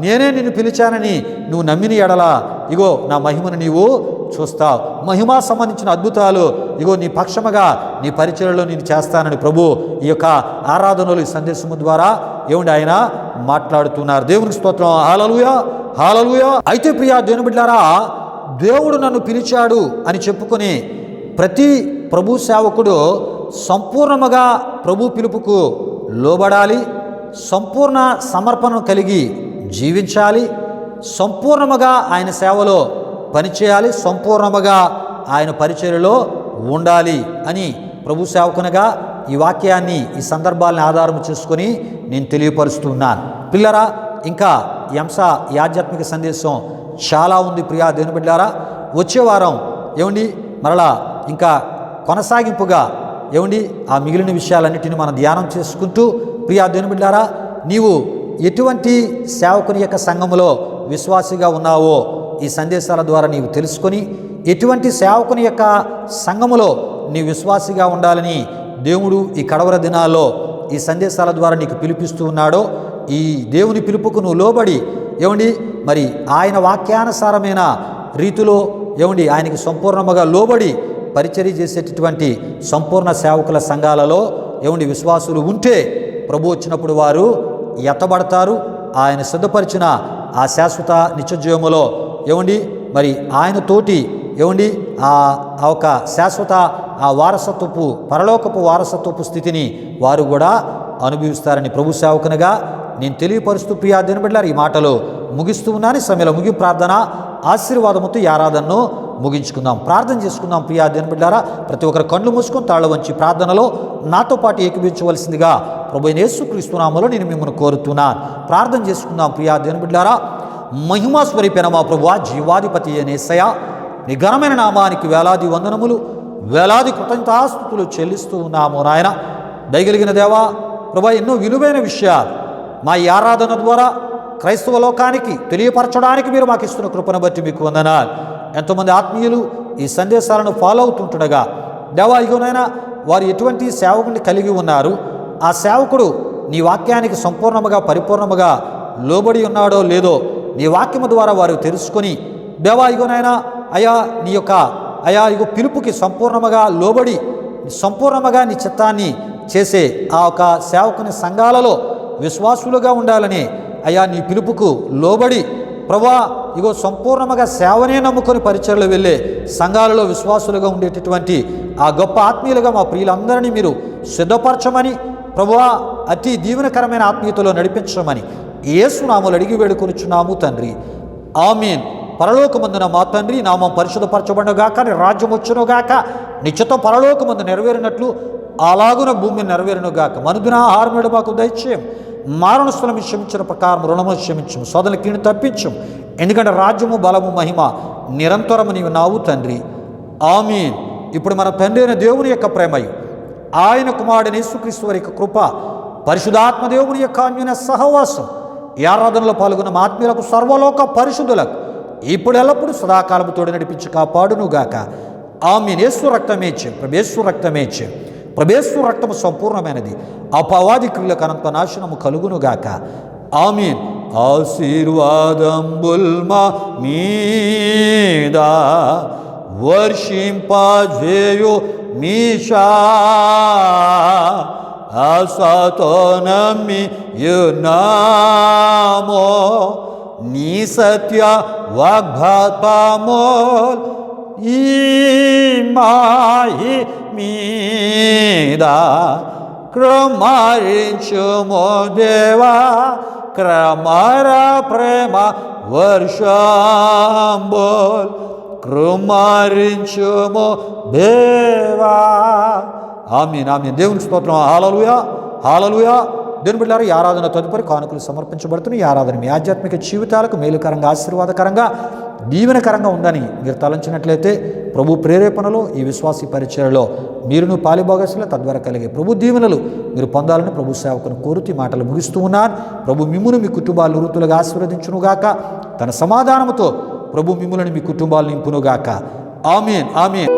Speaker 1: నేనే నిన్ను పిలిచానని నువ్వు నమ్మిన ఎడల ఇగో నా మహిమను నీవు చూస్తావు. మహిమా సంబంధించిన అద్భుతాలు ఇగో నీ పక్షముగా నీ పరిచర్యలో నేను చేస్తానని ప్రభు ఈ యొక్క ఆరాధనలు ఈ సందేశము ద్వారా ఏమండి ఆయన మాట్లాడుతున్నారు. దేవునికి స్తోత్రం. హల్లెలూయా, హల్లెలూయా. అయితే ప్రియా దేవుని బిడ్డలారా, దేవుడు నన్ను పిలిచాడు అని చెప్పుకొని ప్రతి ప్రభు సేవకుడు సంపూర్ణముగా ప్రభు పిలుపుకు లోబడాలి, సంపూర్ణ సమర్పణను కలిగి జీవించాలి, సంపూర్ణముగా ఆయన సేవలో పనిచేయాలి, సంపూర్ణముగా ఆయన పరిచర్యలో ఉండాలి అని ప్రభు సేవకునిగా ఈ వాక్యాన్ని ఈ సందర్భాలను ఆధారం చేసుకొని నేను తెలియపరుస్తున్నాను. పిల్లరా, ఇంకా ఈ ఈ ఆధ్యాత్మిక సందేశం చాలా ఉంది ప్రియా దేవుని బిడ్డలారా. వచ్చే వారం ఏమండి మరలా ఇంకా కొనసాగింపుగా ఏమండి ఆ మిగిలిన విషయాలన్నిటిని మనం ధ్యానం చేసుకుంటూ ప్రియా దేవుని బిడ్డలారా, నీవు ఎటువంటి సేవకుని యొక్క సంఘములో విశ్వాసిగా ఉన్నావో ఈ సందేశాల ద్వారా నీవు తెలుసుకొని ఎటువంటి సేవకుని యొక్క సంఘములో నీ విశ్వాసిగా ఉండాలని దేవుడు ఈ కడవర దినాల్లో ఈ సందేశాల ద్వారా నీకు పిలిపిస్తూ ఉన్నాడో ఈ దేవుని పిలుపుకు నువ్వు లోబడి ఏమండి మరి ఆయన వాక్యానుసారమైన రీతిలో ఏమండి ఆయనకి సంపూర్ణముగా లోబడి పరిచర్య చేసేటటువంటి సంపూర్ణ సేవకుల సంఘాలలో ఏమండి విశ్వాసులు ఉంటే ప్రభు వచ్చినప్పుడు వారు ఎత్తబడతారు. ఆయన సిద్ధపరిచిన ఆ శాశ్వత నిత్యజీవములో ఏమండి మరి ఆయనతోటి ఏమండి ఆ ఒక శాశ్వత ఆ వారసత్వపు పరలోకపు వారసత్వపు స్థితిని వారు కూడా అనుభవిస్తారని ప్రభు సేవకునిగా నేను తెలియపరుస్తూ ప్రియా దేవుని బిడ్డలారా ఈ మాటలు ముగిస్తూ ఉన్నాను. సమయంలో ముగి ప్రార్థన ఆశీర్వాదముతో ఈ ఆరాధనను ముగించుకుందాం. ప్రార్థన చేసుకుందాం ప్రియా దేవుని బిడ్డలారా. ప్రతి ఒక్కరు కళ్ళు మూసుకొని తాళ్ళ వంచి ప్రార్థనలో నాతో పాటు ఏకీభవించవలసిందిగా ప్రభువైన యేసుక్రీస్తు నామములో నేను మిమ్మల్ని కోరుతున్నాను. ప్రార్థన చేసుకుందాం ప్రియా దేవుని బిడ్డలారా. మహిమా స్వరూపైన మా ప్రభువా, జీవాధిపతి అయిన యేసయ్యా, నీ ఘనమైన నామానికి వేలాది వందనములు వేలాది కృతజ్ఞతాస్తుతులు చెల్లిస్తూ ఉన్నాము నాయన. దయగలిగిన దేవా ప్రభువా, ఎన్నో విలువైన విషయాలు మా ఈ ఆరాధన ద్వారా క్రైస్తవ లోకానికి తెలియపరచడానికి మీరు మాకు ఇస్తున్న కృపను బట్టి మీకు వందనాలు. ఎంతోమంది ఆత్మీయులు ఈ సందేశాలను ఫాలో అవుతుంటుండగా దేవా ఇగోనైనా వారు ఎటువంటి సేవకుని కలిగి ఉన్నారు, ఆ సేవకుడు నీ వాక్యానికి సంపూర్ణముగా పరిపూర్ణముగా లోబడి ఉన్నాడో లేదో నీ వాక్యము ద్వారా వారు తెలుసుకొని దేవా ఇగోనైనా అయా నీ యొక్క అయా ఇగో పిలుపుకి సంపూర్ణముగా లోబడి సంపూర్ణముగా నీ చిత్తాన్ని చేసే ఆ ఒక సేవకుని సంఘాలలో విశ్వాసులుగా ఉండాలని అయా నీ పిలుపుకు లోబడి ప్రభా ఇగో సంపూర్ణముగా సేవనే నమ్ముకొని పరిచర్యలు వెళ్ళే సంఘాలలో విశ్వాసులుగా ఉండేటటువంటి ఆ గొప్ప ఆత్మీయులుగా మా ప్రియులందరినీ మీరు సిద్ధపరచమని ప్రభువా అతి దీవెనకరమైన ఆత్మీయతలో నడిపించమని యేసు నామములో అడిగి వేడుకొనుచున్నాము తండ్రి, ఆమేన్. పరలోకమందున మా తండ్రి నామం పరిశుద్ధపరచబడుగాక, నీ రాజ్యం వచ్చునుగాక, నీ చిత్తం పరలోకమందు నెరవేరినట్లు అలాగున భూమి నెరవేరునుగాక. మనుదిన ఆహారం మాకు దయచేయం, మారణస్థలం క్షమించిన ప్రకారం రుణము క్షమించము, సోదరుల కీడు తప్పించం. ఎందుకంటే రాజ్యము బలము మహిమ నిరంతరము నీవు నావు తండ్రి, ఆమేన్. ఇప్పుడు మన తండ్రి అయిన దేవుని యొక్క ప్రేమయు ఆయన కుమారుడైన యేసుక్రీస్తు వారి యొక్క కృప పరిశుద్ధాత్మ దేవుని యొక్క అన్యోన్య సహవాసం ఈ ఆరాధనలో పాల్గొన్న మా ఆత్మీయులకు సర్వలోక పరిశుద్ధులకు ఇప్పుడు ఎల్లప్పుడూ సదాకాలము తోడు నడిపించి కాపాడునుగాక, ఆమేన్. యేసు రక్తమే ఇచ్చే ప్రభేశ్వ రక్తమే ఇచ్చే ప్రభేశ్వ రక్తము సంపూర్ణమైనది, అపవాది క్రియలకు అనంత నాశనము కలుగునుగాక, ఆమేన్. ఆశీర్వాదంబుల్ మా మీద వర్షింపజేయు మీషా, ఆశతో నమ్మియున్నామో నీ సత్య వాగ్దానముల్ ఈ మాయి మీద కృమరించుము దేవా, క్రమర ప్రేమ వర్షంబుల్ కృమరించుము దేవా, ఆమేన్, ఆమేన్. దేవుని స్తోత్రం. హల్లెలూయా, హల్లెలూయా. దేవుని బిడ్డలారా, ఈ ఆరాధన తదుపరి కానుకలు సమర్పించబడుతున్నాయి. ఈ ఆరాధన మీ ఆధ్యాత్మిక జీవితాలకు మేలుకరంగా ఆశీర్వాదకరంగా దీవెనకరంగా ఉందని మీరు తలంచినట్లయితే ప్రభు ప్రేరేపణలో ఈ విశ్వాసీ పరిచర్యలో మీరును పాలిభాగస్సులో తద్వారా కలిగే ప్రభు దీవెనలు మీరు పొందాలని ప్రభు సేవకుని కోరుతూ మాటలు ముగిస్తూ ఉన్నాను. ప్రభు మిమ్మును మీ కుటుంబాలు వృత్తులుగా ఆశీర్వదించునుగాక, తన సమాధానముతో ప్రభు మిమ్ములను మీ కుటుంబాలు నింపునుగాక, ఆమేన్, ఆమేన్.